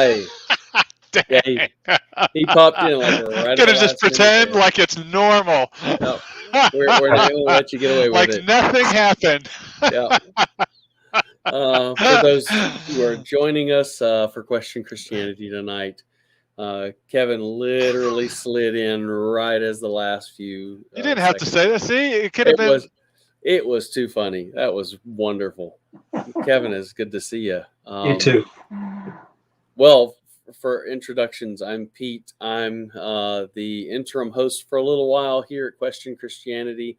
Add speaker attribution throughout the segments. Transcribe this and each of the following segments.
Speaker 1: Hi. Yeah,
Speaker 2: Dang.
Speaker 1: he popped in like right at the
Speaker 2: Gonna just
Speaker 1: last minute
Speaker 2: pretend
Speaker 1: there.
Speaker 2: like it's normal.
Speaker 1: Yep. We're not going to let you get away with
Speaker 2: Like
Speaker 1: it.
Speaker 2: nothing happened.
Speaker 1: Yep. For those who are joining us for Question Christianity tonight, Kevin literally slid in right as the last few
Speaker 2: You didn't have to
Speaker 1: seconds.
Speaker 2: say that. See, it could have been.
Speaker 1: It was too funny. That was wonderful. Kevin, it's good to see you.
Speaker 3: You too.
Speaker 1: Well, for introductions, I'm Pete. I'm the interim host for a little while here at Question Christianity.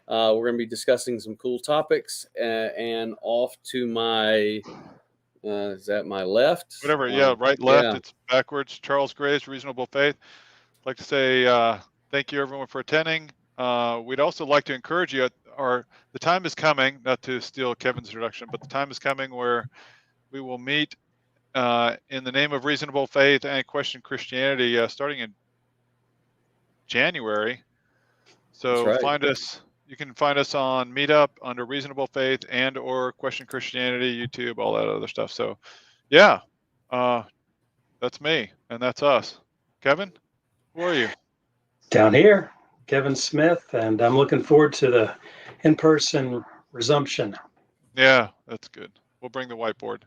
Speaker 1: We're going to be discussing some cool topics, and off to my is that my left?
Speaker 2: Whatever, yeah, right, left,
Speaker 1: yeah.
Speaker 2: It's backwards. Charles Grace, Reasonable Faith. I'd like to say thank you, everyone, for attending. We'd also like to encourage you. The time is coming, not to steal Kevin's introduction, but the time is coming where we will meet in the name of Reasonable Faith and Question Christianity starting in January. So
Speaker 1: Right.
Speaker 2: you can find us on Meetup under Reasonable Faith and or Question Christianity, YouTube, all that other stuff. So yeah, that's me and that's us. Kevin, who are you?
Speaker 3: Down here, Kevin Smith, and I'm looking forward to the in-person resumption.
Speaker 2: Yeah, that's good. We'll bring the whiteboard.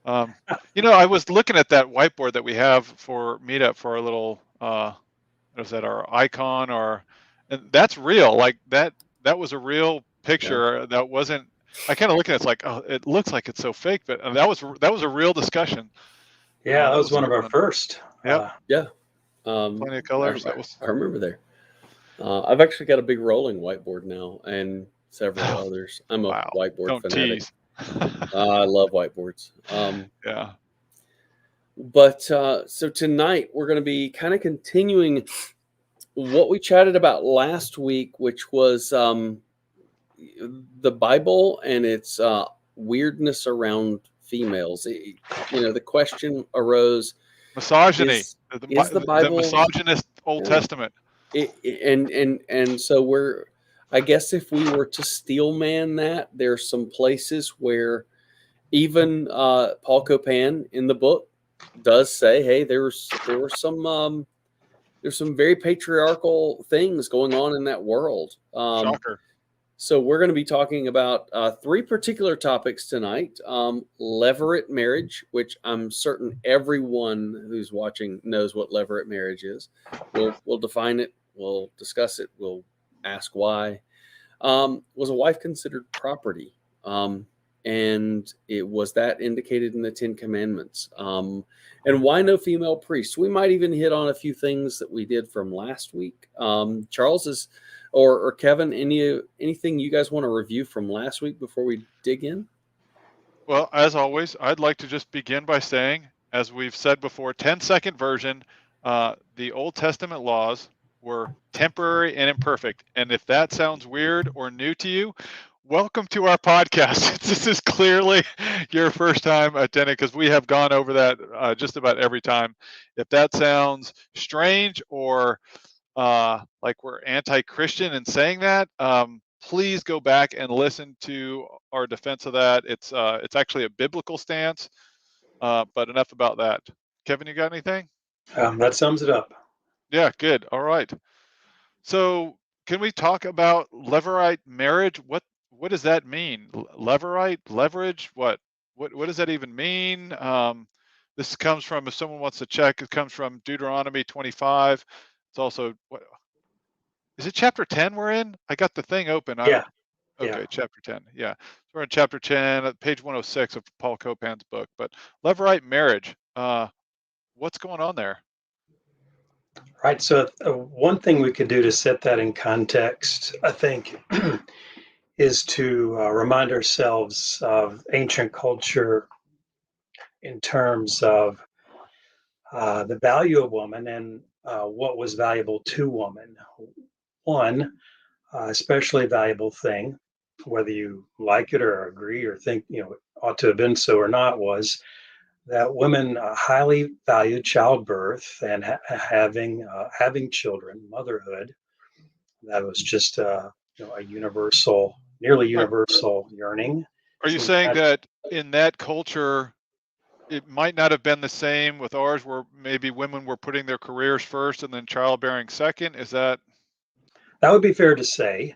Speaker 2: I was looking at that whiteboard that we have for Meetup for our little, what is that, our icon, and that's real. Like that was a real picture. Yeah. That wasn't. I kind of look at it, it's like, oh, it looks like it's so fake, but that was a real discussion.
Speaker 3: Yeah, that was one of our first.
Speaker 2: Yep.
Speaker 1: Yeah.
Speaker 2: Plenty of colors.
Speaker 1: I remember there. I've actually got a big rolling whiteboard now and several others. I'm a whiteboard fanatic.
Speaker 2: Tease.
Speaker 1: I love whiteboards.
Speaker 2: Yeah.
Speaker 1: But so tonight we're going to be kind of continuing what we chatted about last week, which was the Bible and its weirdness around females. The question arose:
Speaker 2: misogyny.
Speaker 1: Is the Bible
Speaker 2: the misogynist Old Testament?
Speaker 1: And so I guess if we were to steel man that, there's some places where even Paul Copan in the book does say, hey, there's some very patriarchal things going on in that world.
Speaker 2: Shocker.
Speaker 1: So we're going to be talking about three particular topics tonight. Levirate marriage, which I'm certain everyone who's watching knows what levirate marriage is. We'll define it. We'll discuss it. We'll ask why. Was a wife considered property? And it was that indicated in the Ten Commandments. And why no female priests? We might even hit on a few things that we did from last week. Charles or Kevin, anything you guys want to review from last week before we dig in?
Speaker 2: Well, as always, I'd like to just begin by saying, as we've said before, 10-second version, the Old Testament laws were temporary and imperfect. And if that sounds weird or new to you, welcome to our podcast. This is clearly your first time attending because we have gone over that just about every time. If that sounds strange or like we're anti-Christian in saying that, please go back and listen to our defense of that. It's actually a biblical stance, but enough about that. Kevin, you got anything?
Speaker 3: That sums it up.
Speaker 2: Yeah, good. All right. So can we talk about Levirate marriage? What does that mean? Levirate, leverage? What does that even mean? This comes from, if someone wants to check, it comes from Deuteronomy 25. It's also, is it chapter 10 we're in? I got the thing open.
Speaker 3: Yeah.
Speaker 2: Okay, chapter 10. Yeah. So we're in chapter 10, page 106 of Paul Copan's book. But Levirate marriage, what's going on there?
Speaker 3: Right. So one thing we could do to set that in context, I think, is to remind ourselves of ancient culture in terms of the value of woman and what was valuable to woman. One especially valuable thing, whether you like it or agree or think ought to have been so or not, was that women highly valued childbirth and having children, motherhood. That was just a universal, nearly universal yearning.
Speaker 2: Are you saying that in that culture, it might not have been the same with ours, where maybe women were putting their careers first and then childbearing second. Is that?
Speaker 3: That would be fair to say.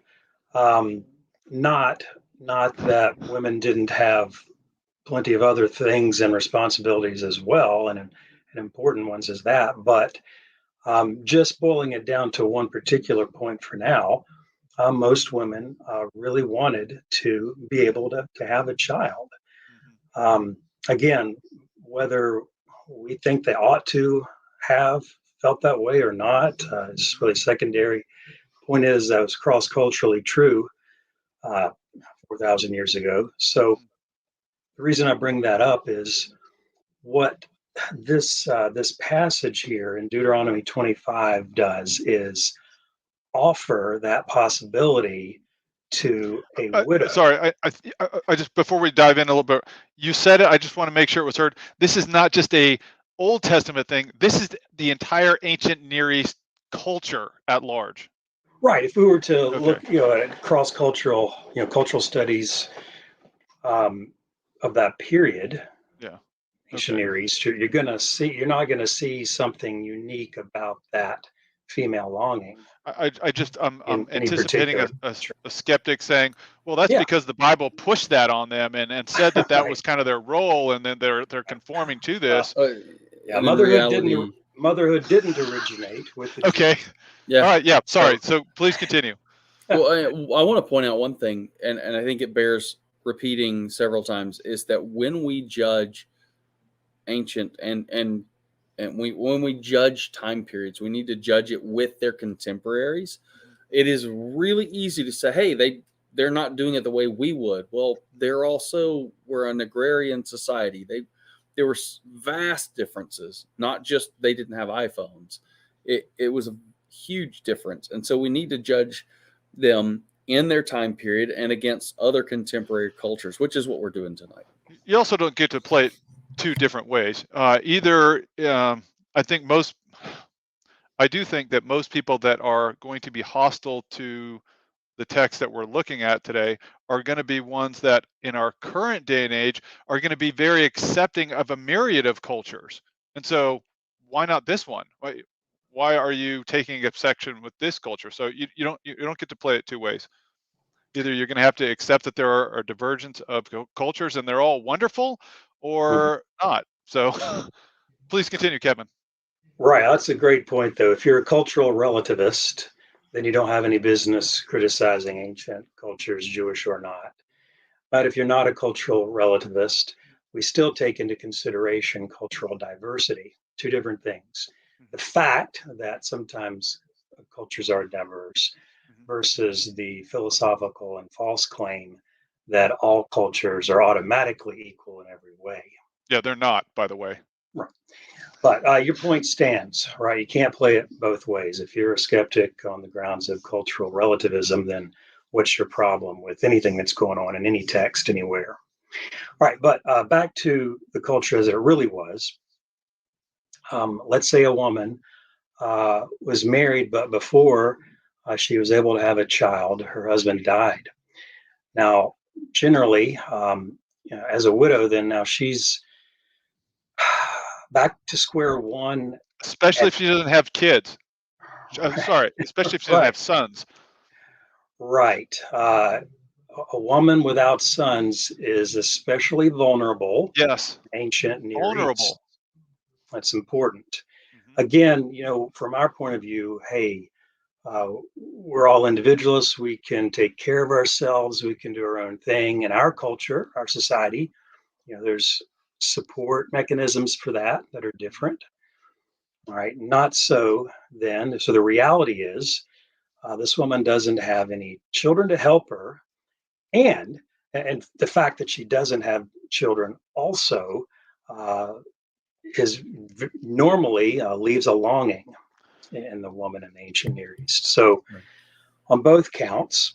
Speaker 3: Um, not not that women didn't have plenty of other things and responsibilities as well, and important ones as that. But just boiling it down to one particular point for now, most women really wanted to be able to have a child.
Speaker 2: Mhm.
Speaker 3: Um, Again, whether we think they ought to have felt that way or not is really secondary. Point is, that was cross culturally true 4,000 years ago. So
Speaker 2: Mhm.
Speaker 3: the reason I bring that up is what this passage here in Deuteronomy 25 does is offer that possibility to a widow.
Speaker 2: Sorry, I just, before we dive in a little bit, you said it. I just want to make sure it was heard. This is not just a Old Testament thing. This is the entire ancient Near East culture at large.
Speaker 3: Right. If we were to
Speaker 2: Okay.
Speaker 3: look, at cross-cultural, cultural studies um, of that period,
Speaker 2: Yeah.
Speaker 3: ancient
Speaker 2: Okay.
Speaker 3: Near East, you're not gonna see something unique about that female longing
Speaker 2: I just,
Speaker 3: in
Speaker 2: I'm
Speaker 3: any
Speaker 2: anticipating
Speaker 3: particular.
Speaker 2: a skeptic saying, well, that's
Speaker 3: Yeah.
Speaker 2: because the Bible pushed that on them and said that that
Speaker 3: Right.
Speaker 2: was kind of their role, and then they're conforming to this.
Speaker 1: Uh,
Speaker 3: Yeah.
Speaker 1: and in reality,
Speaker 3: Motherhood didn't originate with the Jews.
Speaker 2: Okay. All
Speaker 1: yeah.
Speaker 2: right. Yeah. Sorry.
Speaker 3: So
Speaker 2: So please continue.
Speaker 1: Well, I want to point out one thing, and I think it bears repeating several times, is that when we judge ancient and we when we judge time periods, we need to judge it with their contemporaries. It is really easy to say, hey, they're not doing it the way we would. Well, we're an agrarian society. There were vast differences, not just they didn't have iPhones. It was a huge difference. And so we need to judge them in their time period and against other contemporary cultures, which is what we're doing tonight.
Speaker 2: You also don't get to play it two different ways. Either, I think most, I do think that most people that are going to be hostile to the text that we're looking at today are going to be ones that in our current day and age are going to be very accepting of a myriad of cultures. And so why not this one? Why are you taking exception with this culture? So you don't get to play it two ways. Either you're going to have to accept that there are a divergence of cultures and they're all wonderful,
Speaker 3: Mhm.
Speaker 2: or not. So please continue, Kevin.
Speaker 3: Right. That's a great point, though. If you're a cultural relativist, then you don't have any business criticizing ancient cultures, Jewish or not. But if you're not a cultural relativist, we still take into consideration cultural diversity, two different things. The
Speaker 2: Mhm,
Speaker 3: fact that sometimes cultures are diverse
Speaker 2: mhm.
Speaker 3: versus the philosophical and false claim that all cultures are automatically equal in every way.
Speaker 2: Yeah, they're not, by the way.
Speaker 3: Right. But your point stands, right? You can't play it both ways. If you're a skeptic on the grounds of cultural relativism, then what's your problem with anything that's going on in any text anywhere? All right, but back to the culture as it really was. Let's say a woman was married, but before she was able to have a child, her husband died. Now, generally, as a widow, then now she's back to square one.
Speaker 2: Especially
Speaker 3: At
Speaker 2: if she doesn't have kids. Sorry, especially if she doesn't
Speaker 3: right,
Speaker 2: have sons.
Speaker 3: right. A woman without sons is especially vulnerable.
Speaker 2: Yes,
Speaker 3: Ancient Near East.
Speaker 2: vulnerable.
Speaker 3: That's important.
Speaker 2: Mhm,
Speaker 3: Again, from our point of view, hey, we're all individualists. We can take care of ourselves. We can do our own thing. In our culture, our society, there's support mechanisms for that are
Speaker 2: mhm.
Speaker 3: different. All right, not so then. So the reality is, this woman doesn't have any children to help her, and the fact that she doesn't have children also uh, is normally leaves a longing in the woman in the ancient Near East. So
Speaker 1: Right.
Speaker 3: on both counts,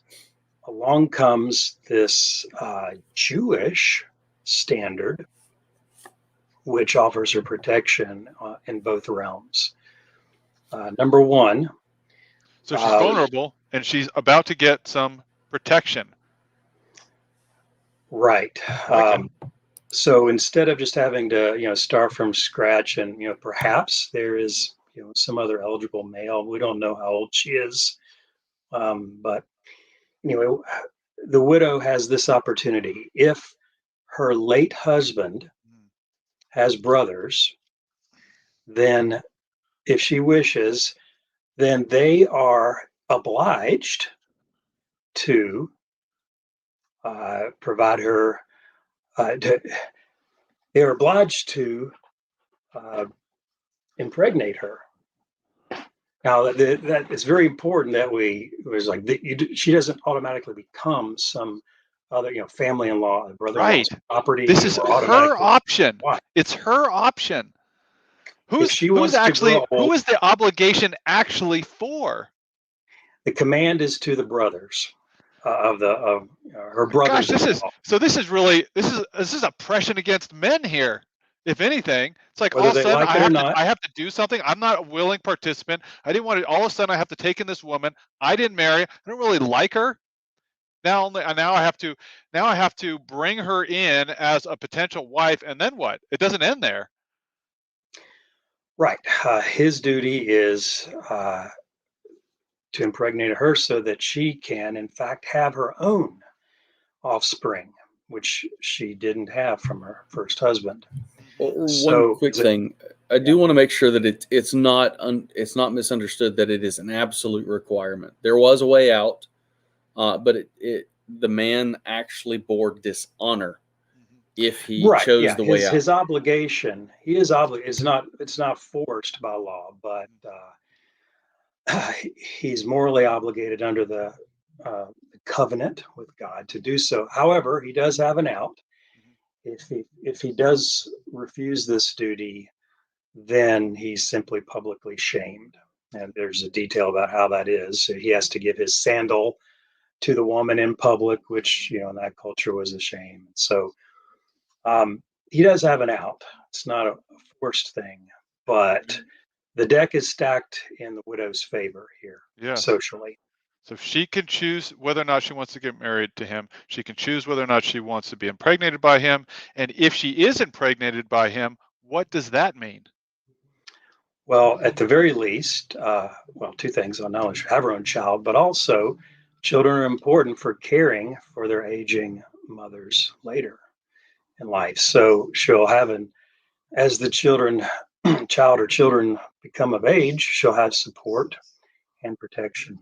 Speaker 3: along comes this Jewish standard, which offers her protection in both realms. Number one,
Speaker 2: So she's
Speaker 3: uh,
Speaker 2: vulnerable and she's about to get some protection.
Speaker 3: right.
Speaker 2: I like it.
Speaker 3: So instead of just having to, start from scratch, and perhaps there is, some other eligible male. We don't know how old she is, but anyway, the widow has this opportunity. If her late husband
Speaker 2: Mm.
Speaker 3: has brothers, then if she wishes, then they are obliged to provide her. They are obliged to uh, impregnate her. Now that it's very important that she doesn't automatically become some other family-in-law,
Speaker 2: Right.
Speaker 3: brother-in-law's
Speaker 2: This
Speaker 3: property,
Speaker 2: is
Speaker 3: or
Speaker 2: her
Speaker 3: automatically
Speaker 2: option.
Speaker 3: wife.
Speaker 2: It's her option.
Speaker 3: If
Speaker 2: Who's
Speaker 3: she
Speaker 2: who's
Speaker 3: wants to
Speaker 2: actually
Speaker 3: grow
Speaker 2: who
Speaker 3: old,
Speaker 2: is the obligation actually for?
Speaker 3: the command is to the brothers of her
Speaker 2: Gosh,
Speaker 3: brothers-in-law,
Speaker 2: this is really this is oppression against men here. If anything, it's like all
Speaker 3: whether
Speaker 2: of a
Speaker 3: they
Speaker 2: sudden
Speaker 3: like it or not.
Speaker 2: I have to do something. I'm not a willing participant. I didn't want to. All of a sudden, I have to take in this woman. I didn't marry. I don't really like her. Now I have to bring her in as a potential wife, and then what? It doesn't end there.
Speaker 3: Right. His duty is to impregnate her so that she can, in fact, have her own offspring, which she didn't have from her first husband.
Speaker 1: One
Speaker 3: So,
Speaker 1: quick thing, I
Speaker 3: yeah,
Speaker 1: do want to make sure that it's not misunderstood that it is an absolute requirement. There was a way out, but the man actually bore dishonor if he
Speaker 3: right,
Speaker 1: chose
Speaker 3: yeah,
Speaker 1: the way out.
Speaker 3: his obligation, he is obligated. It's not forced by law, but he's morally obligated under the covenant with God to do so. However, he does have an out. If he does refuse this duty, then he's simply publicly shamed. And there's a detail about how that is. So he has to give his sandal to the woman in public, which in that culture was a shame. So he does have an out. It's not a forced thing, but the deck is stacked in the widow's favor here
Speaker 2: Yes.
Speaker 3: socially.
Speaker 2: So she can choose whether or not she wants to get married to him. She can choose whether or not she wants to be impregnated by him. And if she is impregnated by him, what does that mean?
Speaker 3: Well, at the very least, two things. On not only should have her own child, but also children are important for caring for their aging mothers later in life. So she'll have as the child or children become of age, she'll have support and protection.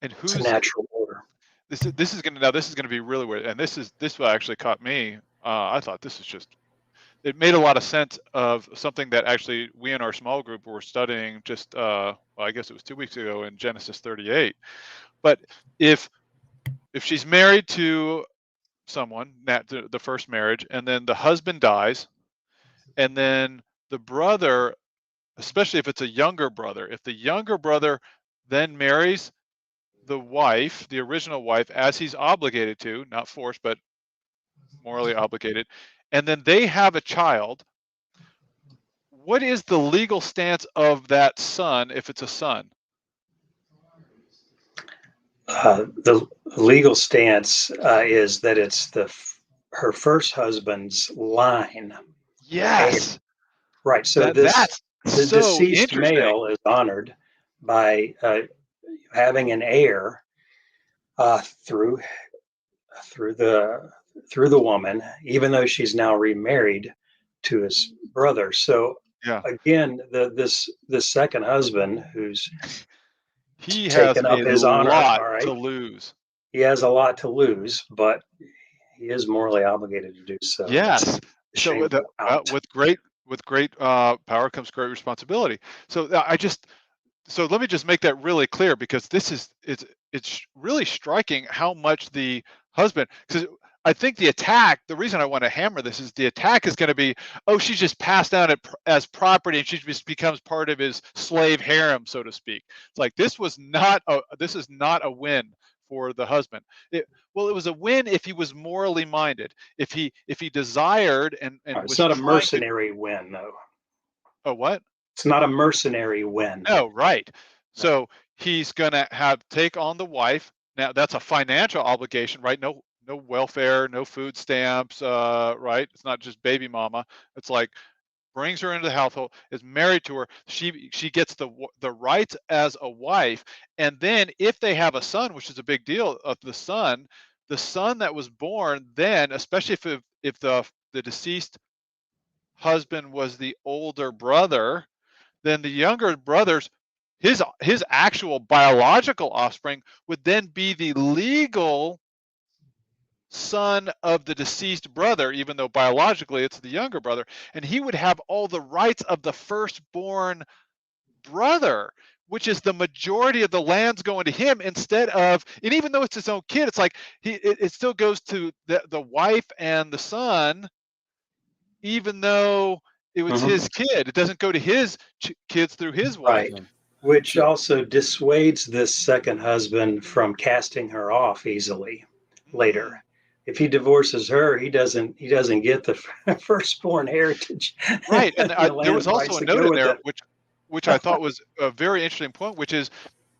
Speaker 2: And
Speaker 3: It's a
Speaker 2: who's
Speaker 3: natural order.
Speaker 2: this is gonna be really weird. And this what actually caught me. I thought this is just it made a lot of sense of something that actually we in our small group were studying just I guess it was 2 weeks ago in Genesis 38. But if she's married to someone, that the first marriage, and then the husband dies, and then the brother, especially if it's a younger brother, if the younger brother then marries the wife, the original wife, as he's obligated to, not forced, but morally obligated, and then they have a child, what is the legal stance of that son if it's a son?
Speaker 3: The legal stance is that it's her first husband's line, the heir.
Speaker 2: Yes,
Speaker 3: Right. So
Speaker 2: that's
Speaker 3: the
Speaker 2: so
Speaker 3: deceased
Speaker 2: interesting.
Speaker 3: male is honored by having an heir through through the through the woman, even though she's now remarried to his brother. So
Speaker 2: Yeah,
Speaker 3: again, this second husband who's
Speaker 2: he has
Speaker 3: taken up
Speaker 2: a
Speaker 3: his honor,
Speaker 2: lot
Speaker 3: all
Speaker 2: to
Speaker 3: right,
Speaker 2: lose.
Speaker 3: he has a lot to lose, but he is morally obligated to do so. It's
Speaker 2: Yes.
Speaker 3: a
Speaker 2: So
Speaker 3: shameful out.
Speaker 2: with great power comes great responsibility. So so let me just make that really clear because it's really striking how much the husband, because I think the reason I want to hammer this is the attack is going to be, oh, she's just passed down as property and she just becomes part of his slave harem, so to speak. It's like this is not a win for the husband. Well, it was a win if he was morally minded, if he desired and
Speaker 3: It's
Speaker 2: was
Speaker 3: not a
Speaker 2: trying to.
Speaker 3: mercenary win, though.
Speaker 2: Oh, what?
Speaker 3: It's not a mercenary win.
Speaker 2: No, right.
Speaker 3: No.
Speaker 2: So he's gonna have take on the wife. Now that's a financial obligation, right? No no welfare, no food stamps, right? It's not just baby mama. It's like brings her into the household, is married to her. She gets the rights as a wife, and then if they have a son, which is a big deal of the son that was born then, especially if the deceased husband was the older brother, then the younger brothers, his actual biological offspring would then be the legal son of the deceased brother, even though biologically it's the younger brother, and he would have all the rights of the firstborn brother, which is the majority of the lands going to him instead of, and even though it's his own kid, it's like it still goes to the wife and the son, even though it was
Speaker 3: Mhm.
Speaker 2: his kid. It doesn't go to his kids through his wife.
Speaker 3: Right. Which
Speaker 1: So,
Speaker 3: also dissuades this second husband from casting her off easily later.
Speaker 2: Mm.
Speaker 3: If he divorces her, he doesn't get the firstborn heritage
Speaker 2: Right, and
Speaker 3: and the
Speaker 2: there was
Speaker 3: land
Speaker 2: also
Speaker 3: rights
Speaker 2: a
Speaker 3: that
Speaker 2: note
Speaker 3: go
Speaker 2: in
Speaker 3: with
Speaker 2: there
Speaker 3: it.
Speaker 2: which I thought was a very interesting point, which is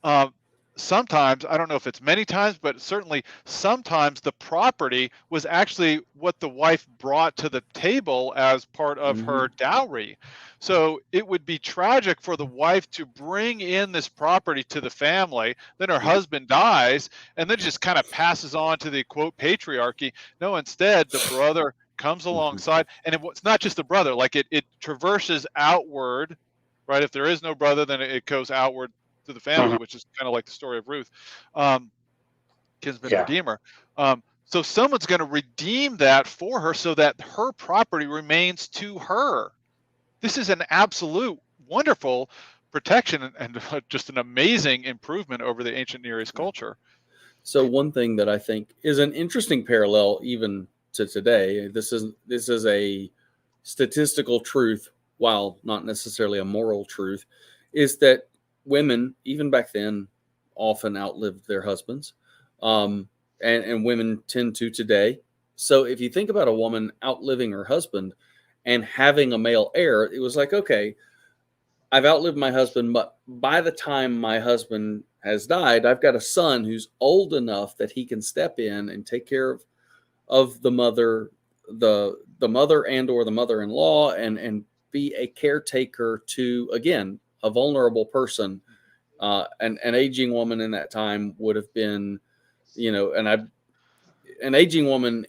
Speaker 2: uh, sometimes, I don't know if it's many times, but certainly sometimes the property was actually what the wife brought to the table as part of
Speaker 1: mhm,
Speaker 2: her dowry. So it would be tragic for the wife to bring in this property to the family, then her husband dies, and then it just kind of passes on to the quote patriarchy. No, instead, the brother comes
Speaker 1: mhm,
Speaker 2: alongside, and it's not just the brother, like it traverses outward, right? If there is no brother, then it goes outward to the family,
Speaker 3: Mhm.
Speaker 2: which is kind of like the story of Ruth, um, kinsman
Speaker 3: Yeah.
Speaker 2: redeemer. So someone's going to redeem that for her so that her property remains to her. This is an absolute wonderful protection and just an amazing improvement over the ancient Near East
Speaker 1: yeah.
Speaker 2: culture.
Speaker 1: So one thing that I think is an interesting parallel even to today, this is a statistical truth, while not necessarily a moral truth, is that women, even back then, often outlived their husbands, um, and women tend to today. So if you think about a woman outliving her husband and having a male heir, it was like, okay, I've outlived my husband, but by the time my husband has died, I've got a son who's old enough that he can step in and take care of the mother, the mother and or the mother-in-law, and be a caretaker to, again, a vulnerable person. An aging woman in that time would have been, an aging woman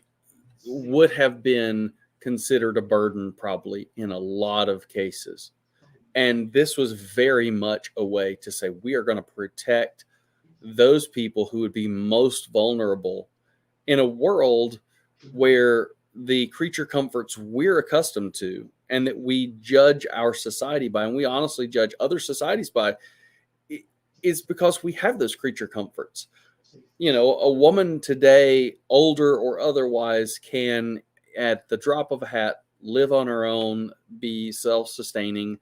Speaker 1: would have been considered a burden probably in a lot of cases. And this was very much a way to say, we are going to protect those people who would be most vulnerable in a world where the creature comforts we're accustomed to and that we judge our society by, and we honestly judge other societies by, is because we have those creature comforts. A woman today, older or otherwise, can, at the drop of a hat, live on her own, be self-sustaining,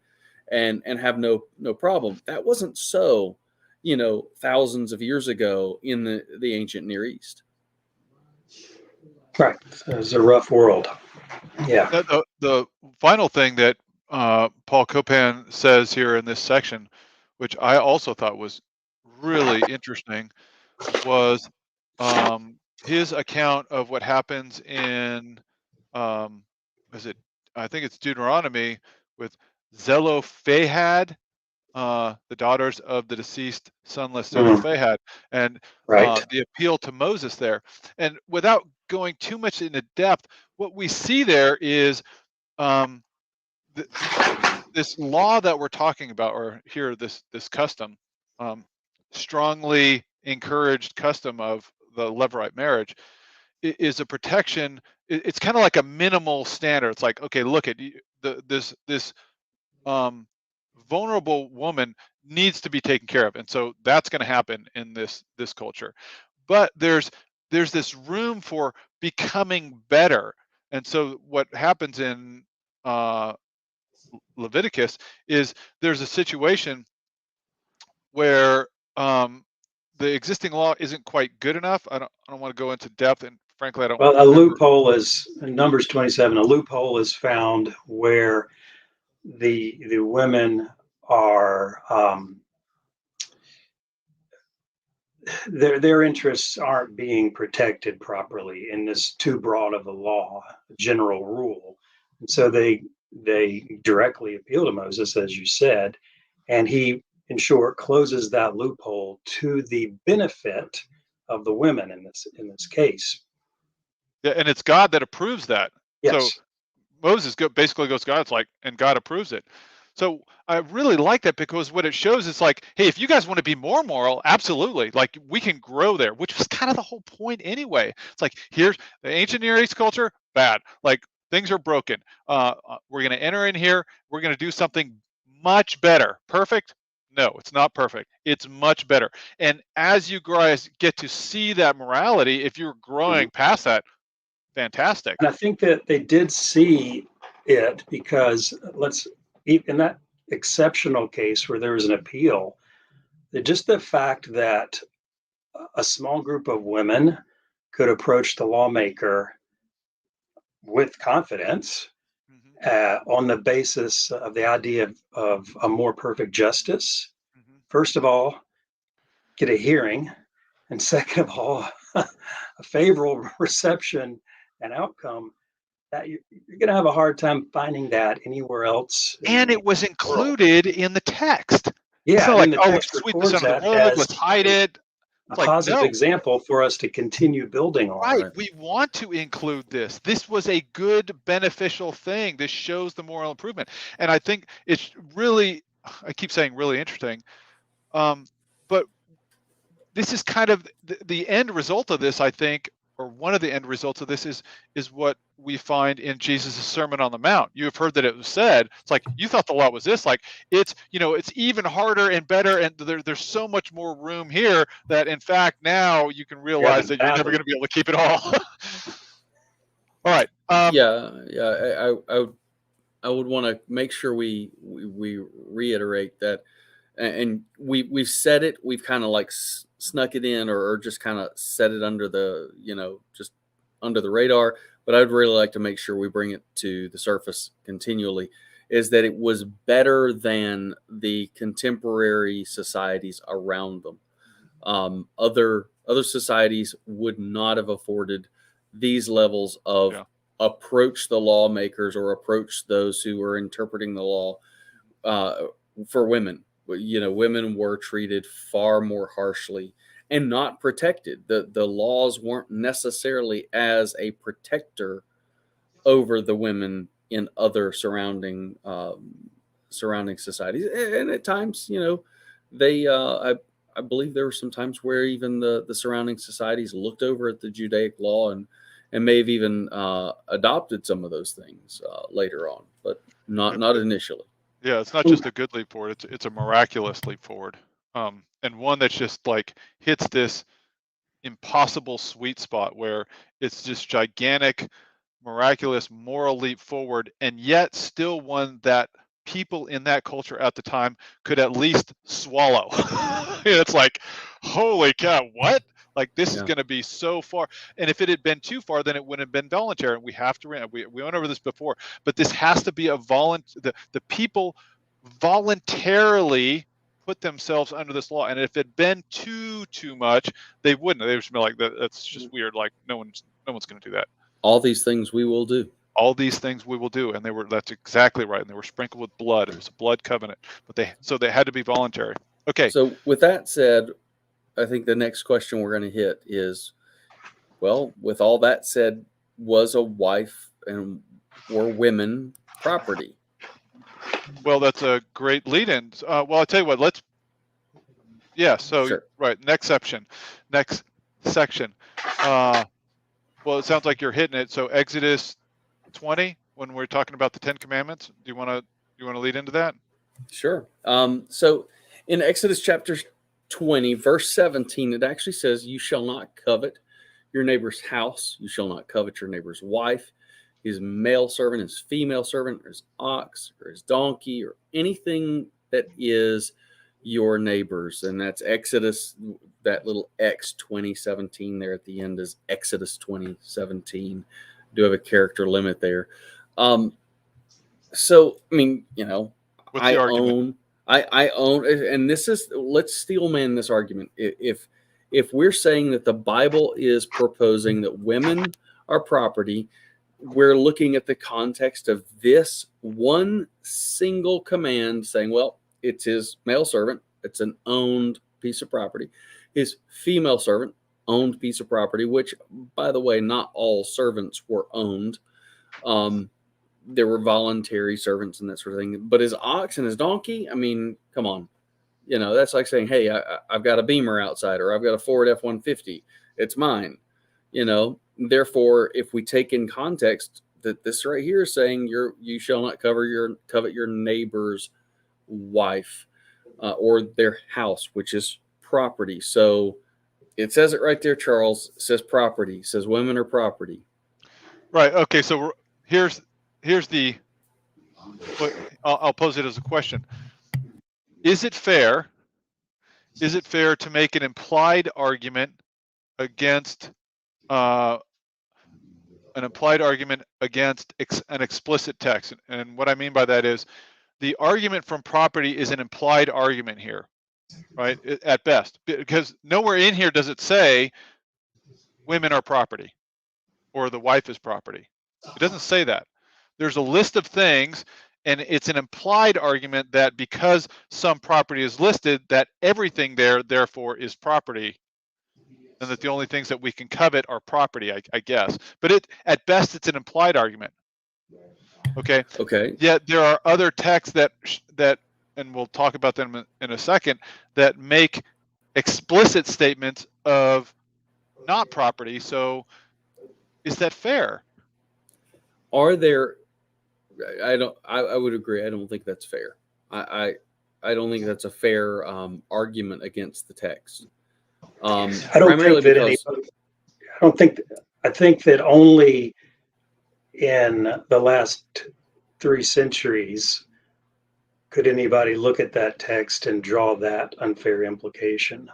Speaker 1: and have no problem. That wasn't so, thousands of years ago in the ancient Near East.
Speaker 3: Right. So it's a rough world. Yeah.
Speaker 2: The final thing that Paul Copan says here in this section, which I also thought was really interesting, was his account of what happens in um, is it? I think it's Deuteronomy with Zelophehad, the daughters of the deceased sonless
Speaker 3: Mhm.
Speaker 2: Zelophehad, and
Speaker 3: Right.
Speaker 2: the appeal to Moses there. And without going too much into depth, what we see there is um, th- this law that we're talking about, or here this custom, um, strongly encouraged custom of the Levirate marriage, is a protection. It's kind of like a minimal standard. It's like, okay, look at this um, vulnerable woman needs to be taken care of, and so that's going to happen in this culture. But there's this room for becoming better, and so what happens in uh, Leviticus is there's a situation where the existing law isn't quite good enough. I don't want to go into depth, and frankly, I don't
Speaker 3: Well, a
Speaker 2: remember.
Speaker 3: loophole is in Numbers 27. A loophole is found where the women are their interests aren't being protected properly in this too broad of a law, general rule. And so they directly appeal to Moses, as you said, and he, in short, closes that loophole to the benefit of the women in this case.
Speaker 2: Yeah, and it's God that approves that. So
Speaker 3: Yes.
Speaker 2: Moses basically goes, God's like, and God approves it. So I really like that, because what it shows is like, hey, if you guys want to be more moral, absolutely, like we can grow there, which was kind of the whole point anyway. It's like, here's the ancient Near East culture, bad, like things are broken. We're going to enter in here. We're going to do something much better. Perfect? No, it's not perfect. It's much better. And as you guys get to see that morality, if you're
Speaker 3: Mhm.
Speaker 2: growing past that, fantastic.
Speaker 3: And I think that they did see it because in that exceptional case where there was an appeal, just the fact that a small group of women could approach the lawmaker with confidence
Speaker 2: Mhm,
Speaker 3: on the basis of the idea of a more perfect justice.
Speaker 2: mhm.
Speaker 3: First of all, get a hearing, and second of all, a favorable reception and outcome. That you're going to have a hard time finding that anywhere else in
Speaker 2: And
Speaker 3: the
Speaker 2: it was
Speaker 3: world.
Speaker 2: included in the text. It's
Speaker 3: Yeah,
Speaker 2: not
Speaker 3: and then
Speaker 2: like,
Speaker 3: the
Speaker 2: "Oh, let's
Speaker 3: text
Speaker 2: sweep this
Speaker 3: records
Speaker 2: under the
Speaker 3: that
Speaker 2: rug,
Speaker 3: as
Speaker 2: let's hide it."
Speaker 3: a
Speaker 2: It's like,
Speaker 3: positive
Speaker 2: no,
Speaker 3: example for us to continue building on.
Speaker 2: right,
Speaker 1: Right.
Speaker 2: we want to include this. This was a good, beneficial thing. This shows the moral improvement. And I think it's really, I keep saying really interesting, but this is kind of the end result of this, I think, or one of the end results of this is what we find in Jesus' Sermon on the Mount. You have heard that it was said. It's like, you thought the law was this, like it's, it's even harder and better, and there's so much more room here that in fact now you can
Speaker 3: You
Speaker 2: realize
Speaker 3: haven't
Speaker 2: that you're never
Speaker 3: fathomed.
Speaker 2: going to be able to keep it all. All right.
Speaker 1: Yeah. I would want to make sure we reiterate that, and we've said it. We've kind of like snuck it in, or just kind of set it under the just under the radar. But I'd really like to make sure we bring it to the surface continually. Is that it was better than the contemporary societies around them. Other societies would not have afforded these levels of
Speaker 2: Yeah.
Speaker 1: approach the lawmakers or approach those who are interpreting the law uh, for women. Women were treated far more harshly and not protected. The laws weren't necessarily as a protector over the women in other surrounding societies. And at times, they I believe there were some times where even the surrounding societies looked over at the Judaic law and may have even adopted some of those things later on, but not
Speaker 2: Yeah.
Speaker 1: initially.
Speaker 2: Yeah, it's not just a good leap forward, it's a miraculous leap forward. And one that's just like hits this impossible sweet spot where it's just gigantic, miraculous moral leap forward, and yet still one that people in that culture at the time could at least swallow. It's like, holy cow, what? Like, this is
Speaker 1: Yeah.
Speaker 2: going to be so far. And if it had been too far, then it wouldn't have been voluntary. And we have to, we went over this before, but this has to be the people voluntarily put themselves under this law. And if it had been too much, they wouldn't. They would just be like, that's just weird. Like, no one's going to do that.
Speaker 1: All these things we will do.
Speaker 2: All these things we will do. And that's exactly right. And they were sprinkled with blood. It was a blood covenant, but they had to be voluntary. Okay.
Speaker 1: So with that said, I think the next question we're going to hit is, well, with all that said, was a wife and were women property?
Speaker 2: Well, that's a great lead in. Well, I'll tell you what, so
Speaker 1: Sure.
Speaker 2: right. Next section. Well, it sounds like you're hitting it. So Exodus 20, when we're talking about the 10 commandments, do you want to lead into that?
Speaker 1: Sure. So in Exodus chapter 20, verse 17, it actually says, "You shall not covet your neighbor's house. You shall not covet your neighbor's wife, his male servant, his female servant, or his ox, or his donkey, or anything that is your neighbor's." And that's Exodus, that little X 2017 there at the end is Exodus 2017. Do have a character limit there. So, I mean,
Speaker 2: What's the argument?
Speaker 1: I own, and this is, let's steelman this argument. if we're saying that the Bible is proposing that women are property, we're looking at the context of this one single command saying, well, it's his male servant. It's an owned piece of property. His female servant, owned piece of property, which, by the way, not all servants were owned. There were voluntary servants and that sort of thing. But his ox and his donkey, I mean, come on. That's like saying, hey, I've got a Beamer outside, or I've got a Ford F-150. It's mine. Therefore, if we take in context that this right here is saying you shall not covet your neighbor's wife or their house, which is property. So it says it right there, Charles. It says property. It says women are property.
Speaker 2: Right. Okay. So here's the. I'll pose it as a question. Is it fair to make an implied argument against an explicit text? And what I mean by that is the argument from property is an implied argument here, right? At best, because nowhere in here does it say women are property or the wife is property. It doesn't say that. There's a list of things, and it's an implied argument that because some property is listed, that everything there therefore is property, and that the only things that we can covet are property, I guess. But at best, it's an implied argument. Okay. Yet there are other texts that, and we'll talk about them in a second, that make explicit statements of not property. So is that fair?
Speaker 1: Are there? I would agree. I don't think that's fair. I don't think that's a fair argument against the text.
Speaker 3: I think that only in the last 3 centuries could anybody look at that text and draw that unfair implication.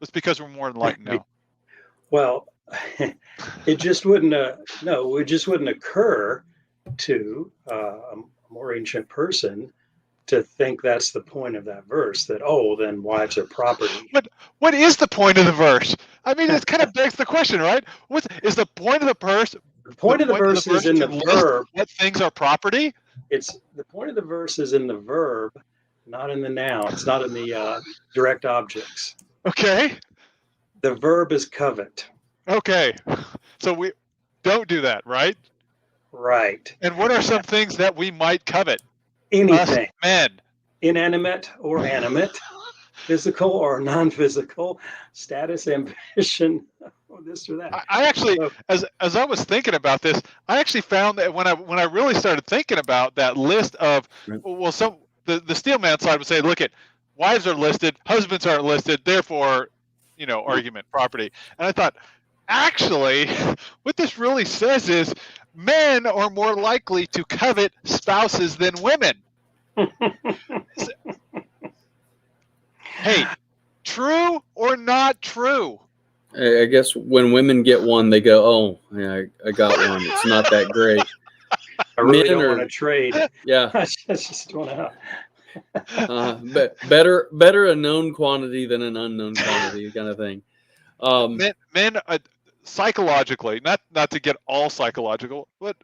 Speaker 2: It's because we're more enlightened now.
Speaker 3: Well, it just wouldn't. It just wouldn't occur to a more ancient person to think that's the point of that verse. That then wives are property.
Speaker 2: What is the point of the verse? I mean, it kind of begs the question, right? What is the point of the verse?
Speaker 3: The point of the verse is in the verb.
Speaker 2: What things are property?
Speaker 3: It's the point of the verse is in the verb, not in the noun. It's not in the direct objects.
Speaker 2: Okay.
Speaker 3: The verb is covet.
Speaker 2: Okay. So we don't do that, right?
Speaker 3: Right.
Speaker 2: And what are some things that we might covet?
Speaker 3: Anything.
Speaker 2: Us men.
Speaker 3: Inanimate or animate, physical or non-physical, status, ambition, or this or that.
Speaker 2: I actually, as I was thinking about this, I actually found that when I really started thinking about that list of, well, the steelman side would say, look at wives are listed, husbands aren't listed, therefore, argument, property. And I thought, actually, what this really says is men are more likely to covet spouses than women. Hey, true or not true?
Speaker 1: I guess when women get one, they go, "Oh, yeah, I got one. It's not that great."
Speaker 3: I really don't want to trade.
Speaker 1: Yeah,
Speaker 3: I just want to.
Speaker 1: But better a known quantity than an unknown quantity, kind of thing.
Speaker 2: Men psychologically, not to get all psychological, but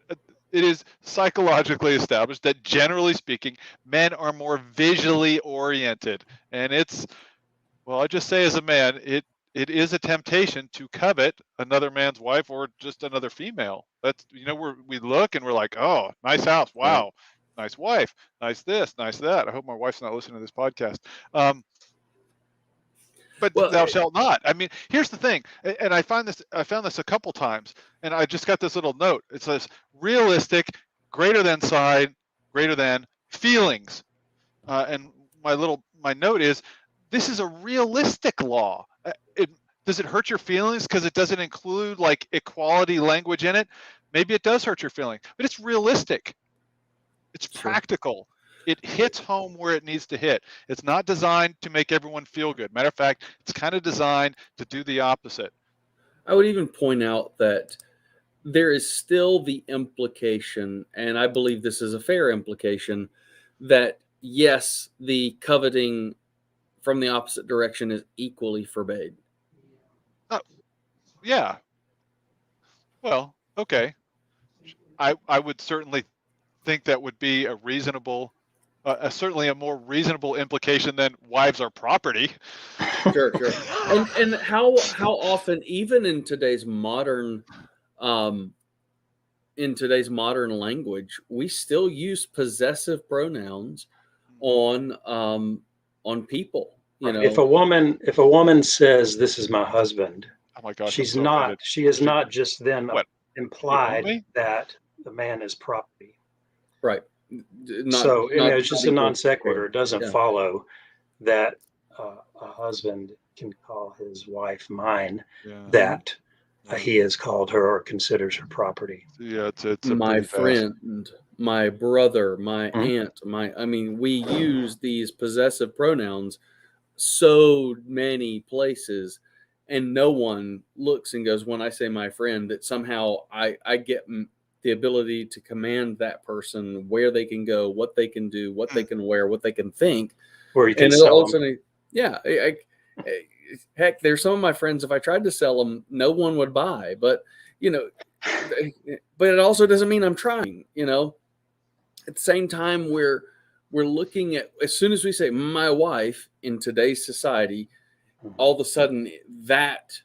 Speaker 2: it is psychologically established that generally speaking, men are more visually oriented, and I just say as a man, it is a temptation to covet another man's wife or just another female. That's we look and we're like, oh, nice house, wow, nice wife, nice this, nice that. I hope my wife's not listening to this podcast. But thou shalt not. I mean, here's the thing, and I found this a couple times, and I just got this little note. It says realistic, greater than sign, greater than feelings, and my note is this is a realistic law. Does it hurt your feelings because it doesn't include like equality language in it? Maybe it does hurt your feelings, but it's realistic. It's practical. It hits home where it needs to hit. It's not designed to make everyone feel good. Matter of fact, it's kind of designed to do the opposite.
Speaker 1: I would even point out that there is still the implication, and I believe this is a fair implication, that yes, the coveting from the opposite direction is equally forbade.
Speaker 2: Yeah. Well, okay. I would certainly think that would be a reasonable, certainly a more reasonable implication than wives are property.
Speaker 1: Sure, sure. And how often, even um, in today's modern language, we still use possessive pronouns on people. You
Speaker 3: If
Speaker 1: know,
Speaker 3: a woman says, "This is my husband,"
Speaker 2: Oh my gosh, I'm
Speaker 3: she's
Speaker 2: so
Speaker 3: not.
Speaker 2: offended.
Speaker 3: She is
Speaker 2: She,
Speaker 3: not just then
Speaker 2: what? You own
Speaker 3: implied
Speaker 2: me?
Speaker 3: that the man is property.
Speaker 1: right? Not
Speaker 3: So, I mean,
Speaker 1: not
Speaker 3: it's
Speaker 1: not
Speaker 3: just a
Speaker 1: equal
Speaker 3: non
Speaker 1: to equal.
Speaker 3: sequitur. It doesn't
Speaker 1: Yeah.
Speaker 3: follow that a husband can call his wife mine,
Speaker 2: Yeah.
Speaker 1: Mhm.
Speaker 3: that
Speaker 2: Yeah.
Speaker 3: he has called her or considers her property.
Speaker 2: Yeah, it's a
Speaker 1: My
Speaker 2: pretty vast.
Speaker 1: friend, my brother, my
Speaker 3: Mhm.
Speaker 1: aunt, I mean, we use these possessive pronouns so many places, and no one looks and goes, when I say my friend, that somehow I get the ability to command that person where they can go, what they can do, what they
Speaker 2: Mm.
Speaker 1: can wear, what they can think.
Speaker 3: Or you can
Speaker 1: And it
Speaker 3: sell
Speaker 1: all of a
Speaker 3: them.
Speaker 1: sudden, yeah, heck, there's some of my friends, if I tried to sell them, no one would buy. But, you know, but it also doesn't mean I'm trying, At the same time, we're looking at, as soon as we say my wife in today's society, all of a sudden that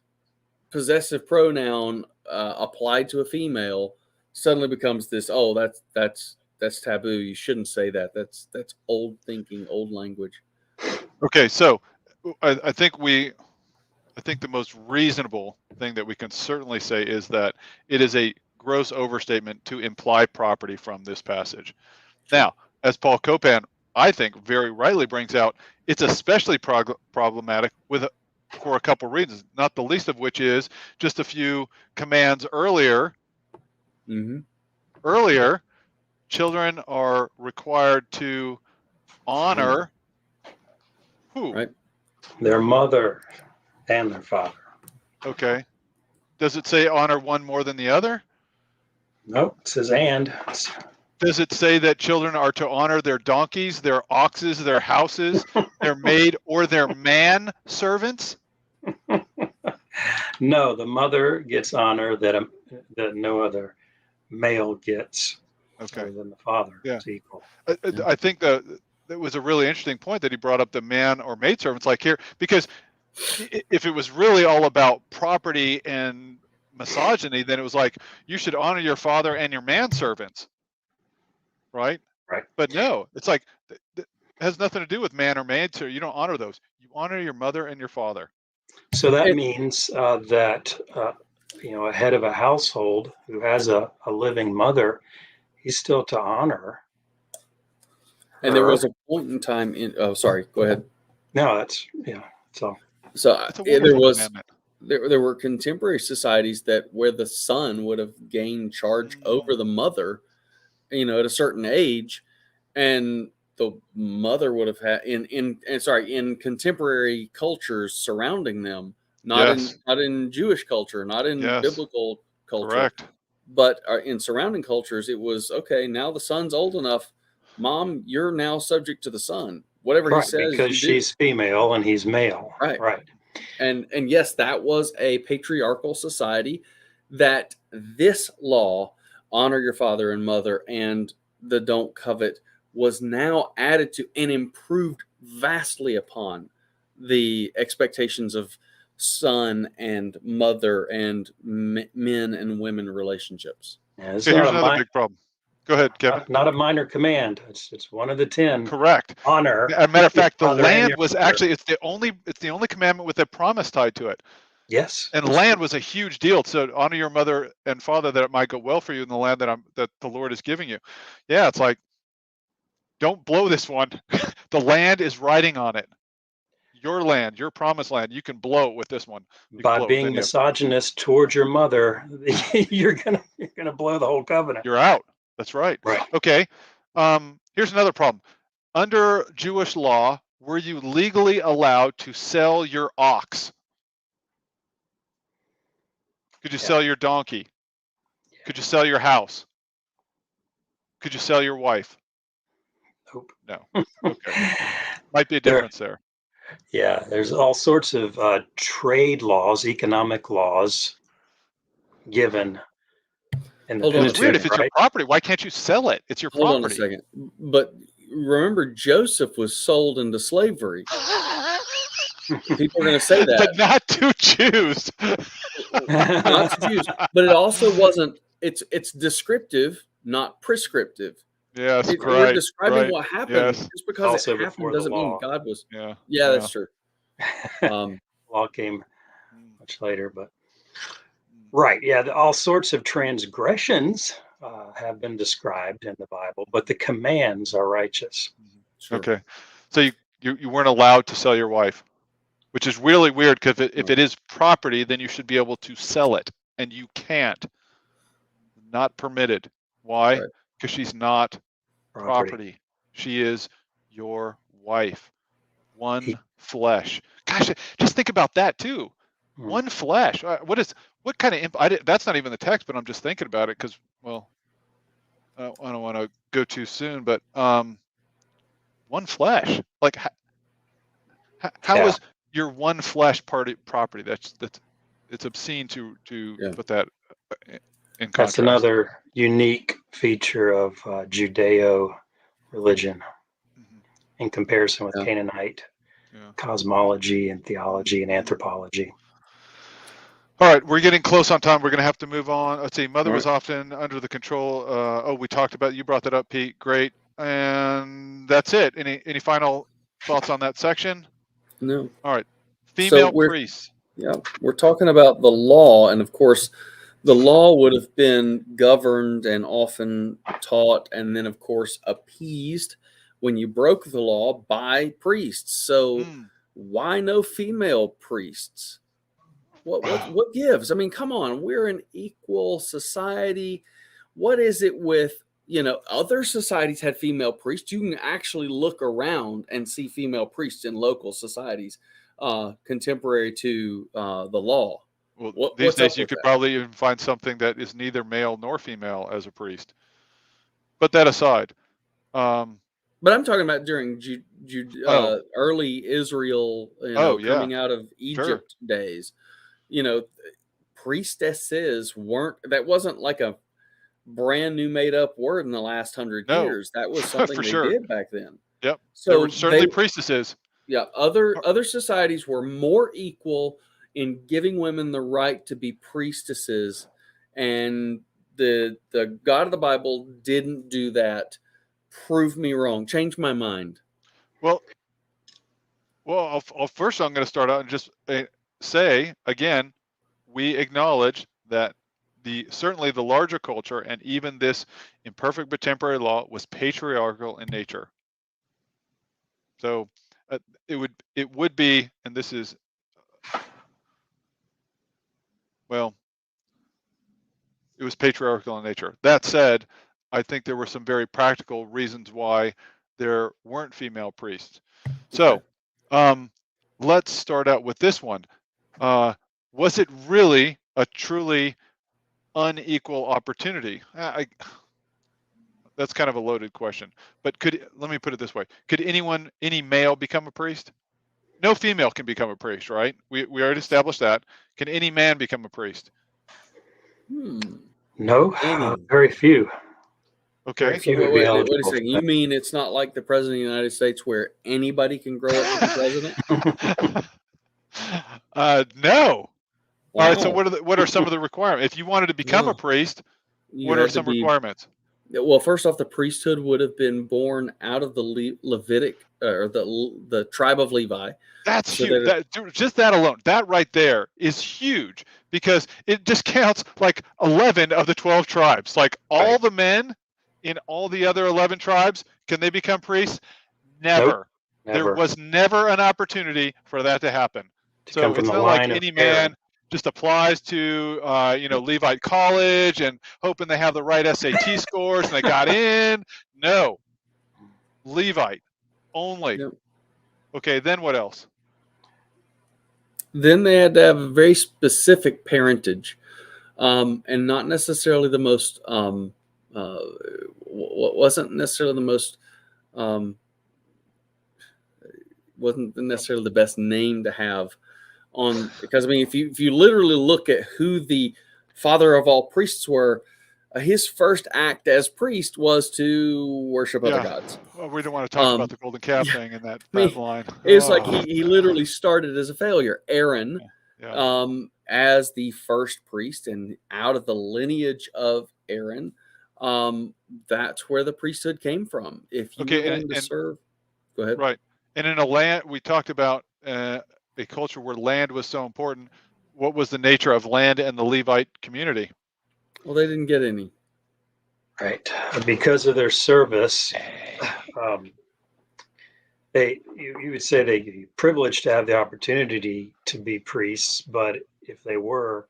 Speaker 1: possessive pronoun applied to a female suddenly becomes this, oh, that's taboo, you shouldn't say that, that's old thinking, old language.
Speaker 2: Okay, so I think I think the most reasonable thing that we can certainly say is that it is a gross overstatement to imply property from this passage.
Speaker 1: Sure.
Speaker 2: Now, as Paul Copan, I think, very rightly brings out, it's especially problematic for a couple reasons, not the least of which is just a few commands earlier.
Speaker 1: Mm-hmm.
Speaker 2: Earlier, children are required to honor who?
Speaker 1: Right.
Speaker 3: Their mother and their father.
Speaker 2: Okay. Does it say honor one more than the other?
Speaker 3: Nope, it says and.
Speaker 2: Does it say that children are to honor their donkeys, their oxes, their houses, their maid, or their man servants?
Speaker 3: No, the mother gets honor that no other male gets
Speaker 2: Okay.
Speaker 3: other than the father.
Speaker 2: Yeah.
Speaker 3: It's equal.
Speaker 2: I think that was a really interesting point that he brought up, the man or maid servants, like here, because if it was really all about property and misogyny, then it was like, you should honor your father and your manservants, right?
Speaker 3: Right.
Speaker 2: But no, it's like, it has nothing to do with man or maid, so you don't honor those. You honor your mother and your father.
Speaker 3: So that
Speaker 1: And,
Speaker 3: means that a head of a household who has a living mother, he's still to honor
Speaker 1: and there was
Speaker 3: her.
Speaker 1: a point in time in, oh, sorry, go ahead.
Speaker 3: No, that's all.
Speaker 1: So
Speaker 2: It's a
Speaker 1: there
Speaker 2: wonderful
Speaker 1: was
Speaker 2: commandment.
Speaker 1: there were contemporary societies that where the son would have gained charge over the mother, at a certain age, and the mother would have had in contemporary cultures surrounding them,
Speaker 2: Yes,
Speaker 1: not in Jewish culture, not in
Speaker 2: yes,
Speaker 1: biblical culture,
Speaker 2: correct.
Speaker 1: but in surrounding cultures, it was okay. Now the son's old enough, mom, you're now subject to the son. Whatever he
Speaker 3: Right,
Speaker 1: says,
Speaker 3: because
Speaker 1: you do.
Speaker 3: she's female and he's male.
Speaker 1: Right.
Speaker 3: Right.
Speaker 1: And yes, that was a patriarchal society, that this law, honor your father and mother, and the don't covet, was now added to and improved vastly upon the expectations of son and mother and men and women relationships.
Speaker 3: Yeah, it's
Speaker 2: Okay, here's another big problem. Go ahead, Kevin.
Speaker 3: not a minor command. It's one of the 10.
Speaker 2: Correct.
Speaker 3: Honor
Speaker 2: As a matter of
Speaker 3: your
Speaker 2: fact, the
Speaker 3: father and
Speaker 2: land
Speaker 3: your
Speaker 2: was
Speaker 3: mother.
Speaker 2: actually, it's the only commandment with a promise tied to it.
Speaker 3: Yes.
Speaker 2: And land was a huge deal. So honor your mother and father, that it might go well for you in the land that the Lord is giving you. Yeah, it's like, don't blow this one. The land is riding on it. Your land, your promised land. You can blow it with this one. You can
Speaker 3: By
Speaker 2: blow it with
Speaker 3: being
Speaker 2: any of them.
Speaker 3: misogynist towards your mother, you're gonna blow the whole covenant.
Speaker 2: You're out. That's right.
Speaker 3: Right.
Speaker 2: Okay. Here's another problem. Under Jewish law, were you legally allowed to sell your ox? Could you sell your donkey? Could you sell your house? Could you sell your wife?
Speaker 3: Nope.
Speaker 2: No. Okay. Might be a
Speaker 3: There,
Speaker 2: difference there.
Speaker 3: there's all sorts of trade laws, economic laws given in the
Speaker 1: Hold on a
Speaker 2: It's weird.
Speaker 3: Pentateuch,
Speaker 2: If it's your
Speaker 3: right?
Speaker 2: property, why can't you sell it? It's your
Speaker 1: Hold on a
Speaker 2: property.
Speaker 1: second. But remember, Joseph was sold into slavery. People are going to say that.
Speaker 2: But not to Jews.
Speaker 1: Not to Jews. But it also wasn't, it's descriptive, not prescriptive.
Speaker 2: Yes,
Speaker 1: We're describing what happened.
Speaker 2: Yes.
Speaker 1: Just because
Speaker 3: Also
Speaker 1: it
Speaker 3: before
Speaker 1: happened
Speaker 3: the
Speaker 1: doesn't mean
Speaker 3: law.
Speaker 1: God was.
Speaker 2: Yeah.
Speaker 1: Yeah, that's true.
Speaker 3: Law came much later, but right, yeah, all sorts of transgressions have been described in the Bible, but the commands are righteous.
Speaker 1: Sure.
Speaker 2: Okay. So you weren't allowed to sell your wife, which is really weird because if it is property, then you should be able to sell it, and you can't. Not permitted. Why?
Speaker 1: Right.
Speaker 2: Because she's not property. She is your wife. One flesh. Gosh, just think about that too. One flesh. What kind of that's not even the text, but I'm just thinking about it because, well, I don't want to go too soon, but one flesh. Like how is your one flesh property? That's it's obscene to put that in contrast.
Speaker 3: That's another unique feature of Judeo religion in comparison with Canaanite cosmology and theology and anthropology.
Speaker 2: All right, we're getting close on time. We're going to have to move on. Let's see. Mother was often under the control. We talked about, you brought that up, Pete. Great. And that's it. Any final thoughts on that section?
Speaker 1: No.
Speaker 2: All right. Female priests.
Speaker 1: Yeah, we're talking about the law, and of course, the law would have been governed and often taught, and then of course appeased when you broke the law by priests. So why no female priests? What gives? I mean, come on, we're an equal society. What is it with, other societies had female priests? You can actually look around and see female priests in local societies contemporary to the law.
Speaker 2: Well, these days you could probably even find something that is neither male nor female as a priest. But that aside.
Speaker 1: But I'm talking about during early Israel, coming out of Egypt days. Priestesses that wasn't like a brand new made up word in the last 100 years. That was something they did back then.
Speaker 2: Yep.
Speaker 1: So
Speaker 2: there were certainly priestesses.
Speaker 1: Yeah. Other societies were more equal in giving women the right to be priestesses, and the God of the Bible didn't do that. Prove me wrong. Change my mind.
Speaker 2: Well, first I'm going to start out and just say again, we acknowledge that certainly the larger culture and even this imperfect but temporary law was patriarchal in nature. So it would be, and this is, well, it was patriarchal in nature. That said, I think there were some very practical reasons why there weren't female priests. So let's start out with this one. Was it really a truly unequal opportunity? That's kind of a loaded question, but let me put it this way. Could any male become a priest? No female can become a priest, right? We already established that. Can any man become a priest?
Speaker 3: No, very few.
Speaker 2: Okay.
Speaker 3: Very few would be eligible.
Speaker 1: Wait a second. You mean it's not like the president of the United States where anybody can grow up to be president?
Speaker 2: No. Wow. All right. So what are some of the requirements? If you wanted to become a priest, what are some requirements?
Speaker 1: Well, first off, the priesthood would have been born out of the Levitic or the tribe of Levi.
Speaker 2: That's huge. Just that alone, that right there is huge because it just counts like 11 of the 12 tribes. Like all the men in all the other 11 tribes, can they become priests? Never. Nope, never. There was never an opportunity for that to happen. So it's not like any man just applies to Levite college and hoping they have the right SAT scores and they got in. No. Levite only. Yep. Okay, then what else?
Speaker 1: Then they had to have a very specific parentage, and not necessarily the most wasn't necessarily the best name to have on, because I mean if you literally look at who the father of all priests were, his first act as priest was to worship other gods.
Speaker 2: Well, we don't want to talk about the golden calf
Speaker 1: yeah,
Speaker 2: thing in that
Speaker 1: I mean,
Speaker 2: line.
Speaker 1: It's like he literally started as a failure. Aaron, as the first priest, and out of the lineage of Aaron, that's where the priesthood came from. If you were going to serve, go ahead.
Speaker 2: Right. And in a land, we talked about a culture where land was so important. What was the nature of land and the Levite community?
Speaker 1: Well, they didn't get any.
Speaker 3: Right. Because of their service, you would say they're privileged to have the opportunity to be priests, but if they were,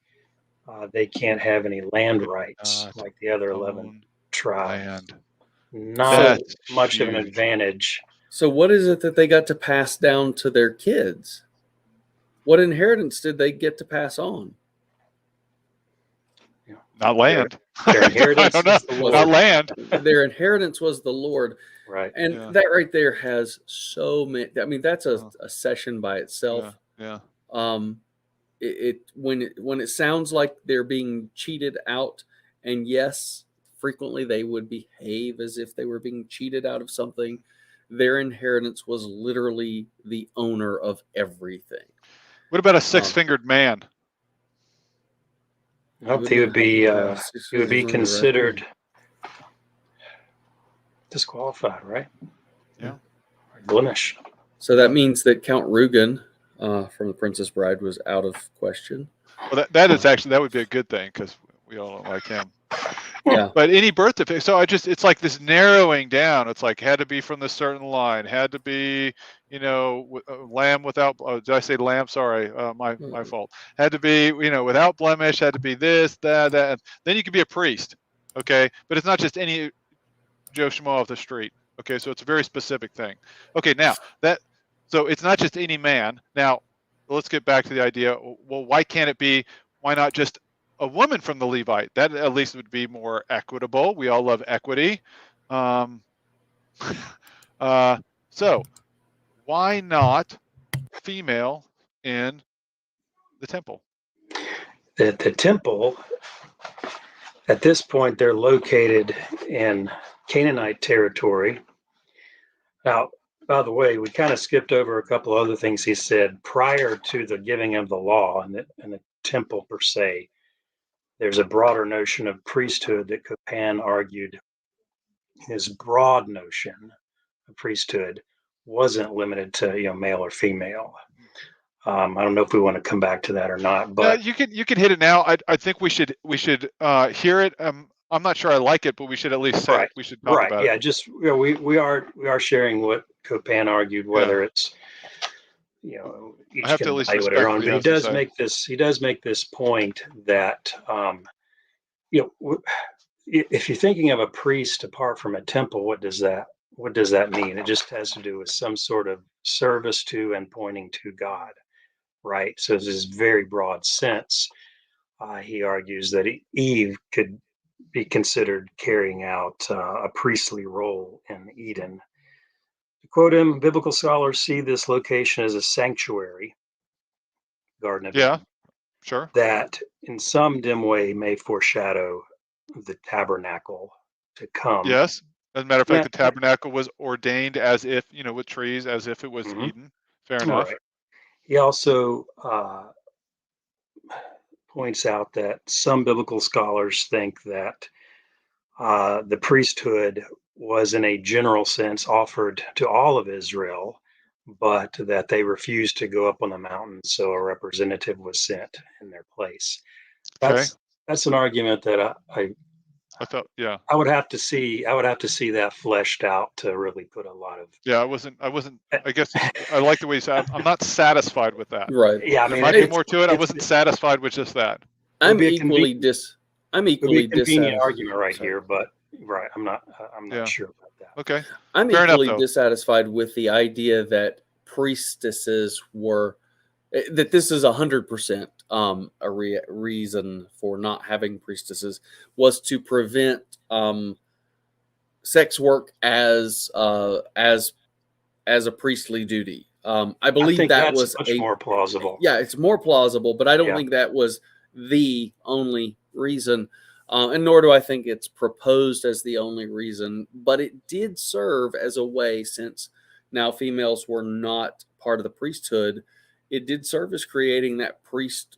Speaker 3: they can't have any land rights like the other 11 tribes.
Speaker 2: Land.
Speaker 3: Not much of an advantage.
Speaker 1: So what is it that they got to pass down to their kids? What inheritance did they get to pass on?
Speaker 2: Not land.
Speaker 3: Their inheritance was the Lord.
Speaker 2: Not land.
Speaker 1: Their inheritance was the Lord.
Speaker 3: Right.
Speaker 1: And that right there has so many. I mean, that's a session by itself.
Speaker 2: Yeah.
Speaker 1: When it sounds like they're being cheated out, and yes, frequently they would behave as if they were being cheated out of something. Their inheritance was literally the owner of everything.
Speaker 2: What about a six-fingered man?
Speaker 3: Nope, he would be considered disqualified, right?
Speaker 2: Yeah.
Speaker 3: Blemish.
Speaker 1: So that means that Count Rugen from The Princess Bride was out of question.
Speaker 2: Well, that would be a good thing because we all don't like him.
Speaker 1: Yeah.
Speaker 2: But any birth defect, so it's like this narrowing down. It's like had to be from this certain line, had to be, lamb without. Did I say lamb? Sorry, my fault. Had to be, without blemish. Had to be this, that. Then you can be a priest. Okay, but it's not just any Joe Schmo off the street. Okay, so it's a very specific thing. Okay, now so it's not just any man. Now let's get back to the idea. Well, why can't it be? Why not just a woman from the Levite? That at least would be more equitable. We all love equity. So why not female in the temple?
Speaker 3: The temple, at this point, they're located in Canaanite territory. Now, by the way, we kind of skipped over a couple other things he said prior to the giving of the law and the temple per se. There's a broader notion of priesthood that Copan argued his broad notion of priesthood wasn't limited to male or female. I don't know if we want to come back to that or not, but
Speaker 2: you can hit it now. I think we should hear it. I'm not sure I like it, but we should at least say it. We should talk about it.
Speaker 3: Yeah, just we are sharing what Copan argued, whether it's each
Speaker 2: I have
Speaker 3: can
Speaker 2: to at least
Speaker 3: evaluate their own.
Speaker 2: respect
Speaker 3: But he does make this point that if you're thinking of a priest apart from a temple, what does that mean? It just has to do with some sort of service to and pointing to God, right? So this is very broad sense. He argues that Eve could be considered carrying out a priestly role in Eden. To quote him, biblical scholars see this location as a sanctuary, Garden of Eden,
Speaker 2: sure,
Speaker 3: that in some dim way may foreshadow the tabernacle to come.
Speaker 2: Yes, as a matter of fact, the tabernacle was ordained as if, with trees, as if it was Eden. Fair enough.
Speaker 3: Right. He also points out that some biblical scholars think that the priesthood was in a general sense offered to all of Israel, but that they refused to go up on the mountain, so a representative was sent in their place. That's an argument that
Speaker 2: I thought, yeah,
Speaker 3: I would have to see that fleshed out to really put a lot of.
Speaker 2: Yeah, I wasn't. I guess I like the way you said. I'm not satisfied with that.
Speaker 1: Right.
Speaker 3: Yeah, I
Speaker 2: there
Speaker 3: mean,
Speaker 2: might be more to it. I wasn't satisfied with just that.
Speaker 1: I'm equally
Speaker 3: convenient argument right here, but I'm not sure about that.
Speaker 2: Okay.
Speaker 1: I'm equally dissatisfied with the idea that priestesses were that this is 100% a reason for not having priestesses was to prevent sex work as a priestly duty. I believe that was
Speaker 3: much more plausible.
Speaker 1: Yeah, it's more plausible, but I don't think that was the only reason, and nor do I think it's proposed as the only reason, but it did serve as a way, since now females were not part of the priesthood, it did serve as creating that priest,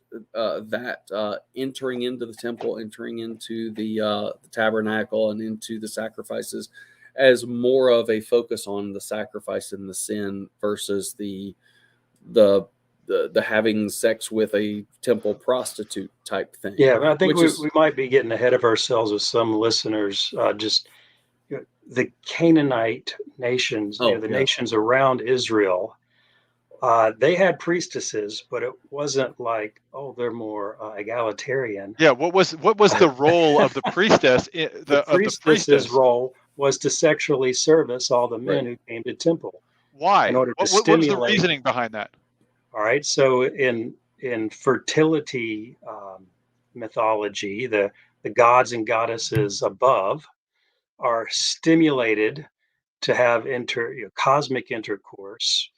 Speaker 1: entering into the temple, entering into the tabernacle, and into the sacrifices, as more of a focus on the sacrifice and the sin versus the having sex with a temple prostitute type thing.
Speaker 3: Yeah, but I think
Speaker 1: Which is
Speaker 3: we might be getting ahead of ourselves with some listeners. The Canaanite nations, the
Speaker 1: yeah.
Speaker 3: nations around Israel, they had priestesses, but it wasn't like, oh, they're more egalitarian.
Speaker 2: Yeah, what was the role of the priestess?
Speaker 3: The priestess's role was to sexually service all the men
Speaker 1: Right.
Speaker 3: who came to temple in
Speaker 2: Why?
Speaker 3: order to
Speaker 2: What was the
Speaker 3: stimulate.
Speaker 2: reasoning behind that?
Speaker 3: All right, so in fertility mythology, the gods and goddesses above are stimulated to have cosmic intercourse,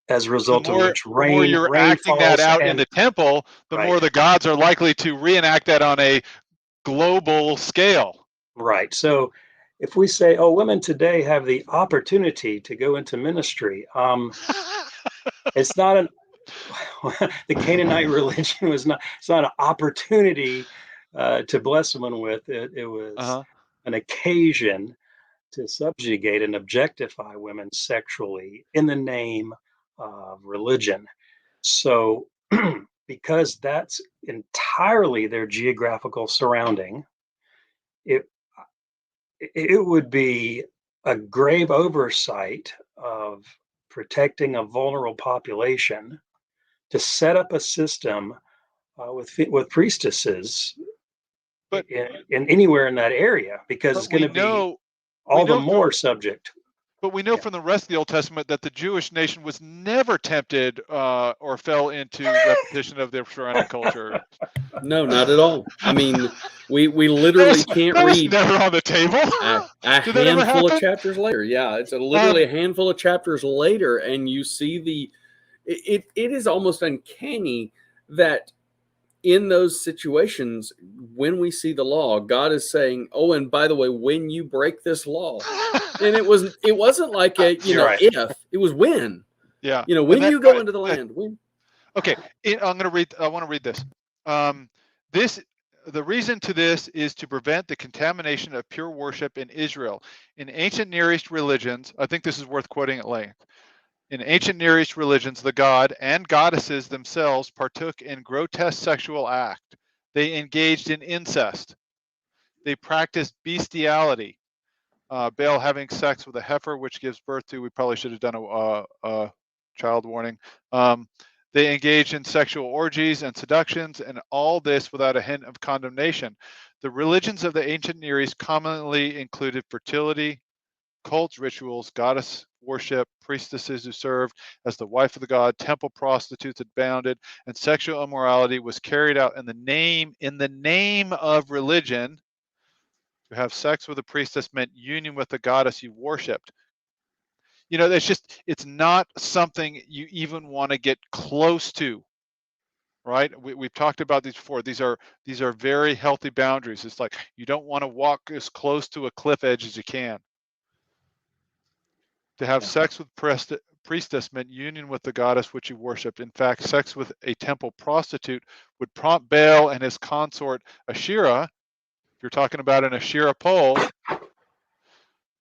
Speaker 3: as a
Speaker 2: The
Speaker 3: result of
Speaker 2: more
Speaker 3: which
Speaker 2: the more you're
Speaker 3: rain
Speaker 2: acting that
Speaker 3: falls.
Speaker 2: out in
Speaker 3: And
Speaker 2: the temple, the
Speaker 3: right,
Speaker 2: more the gods are likely to reenact that on a global scale.
Speaker 3: right. So if we say, oh, women today have the opportunity to go into ministry, it's not an the Canaanite religion was not. It's not an opportunity to bless someone with. It was
Speaker 2: Uh-huh.
Speaker 3: an occasion to subjugate and objectify women sexually in the name of religion. So, because that's entirely their geographical surrounding, it it would be a grave oversight of protecting a vulnerable population to set up a system with priestesses
Speaker 2: But
Speaker 3: in anywhere in that area, because it's
Speaker 2: but
Speaker 3: going
Speaker 2: we
Speaker 3: to be
Speaker 2: know we
Speaker 3: all the
Speaker 2: know from
Speaker 3: more subject.
Speaker 2: But we know
Speaker 3: Yeah.
Speaker 2: from the rest of the Old Testament that the Jewish nation was never tempted or fell into repetition of their surrounding culture.
Speaker 1: No, not at all. I mean, we
Speaker 2: That
Speaker 1: literally
Speaker 2: was
Speaker 1: can't
Speaker 2: that was
Speaker 1: read
Speaker 2: never on the table.
Speaker 1: a
Speaker 2: Did that ever
Speaker 1: handful of
Speaker 2: happen?
Speaker 1: chapters later. Yeah, it's literally
Speaker 2: Um,
Speaker 1: a handful of chapters later, and you see it is almost uncanny that in those situations, when we see the law, God is saying, "Oh, and by the way, when you break this law," and it wasn't like a
Speaker 3: You're right.
Speaker 1: if, it was when.
Speaker 2: yeah, and
Speaker 1: When
Speaker 2: that
Speaker 1: you go into the land, when.
Speaker 2: okay. I'm going to read. I want to read this. This the reason to this is to prevent the contamination of pure worship in Israel. In ancient Near East religions, I think this is worth quoting at length. In ancient Near East religions, the god and goddesses themselves partook in grotesque sexual act. They engaged in incest. They practiced bestiality. Baal having sex with a heifer, which gives birth to, we probably should have done a child warning. They engaged in sexual orgies and seductions, and all this without a hint of condemnation. The religions of the ancient Near East commonly included fertility, cults, rituals, goddess worship, priestesses who served as the wife of the god, temple prostitutes abounded, and sexual immorality was carried out in the name of religion. To have sex with a priestess meant union with the goddess you worshipped. It's not something you even want to get close to, right? We've talked about these before. These are very healthy boundaries. It's like you don't want to walk as close to a cliff edge as you can. To have sex with priestess meant union with the goddess which you worshipped. In fact, sex with a temple prostitute would prompt Baal and his consort Asherah, if you're talking about an Asherah pole,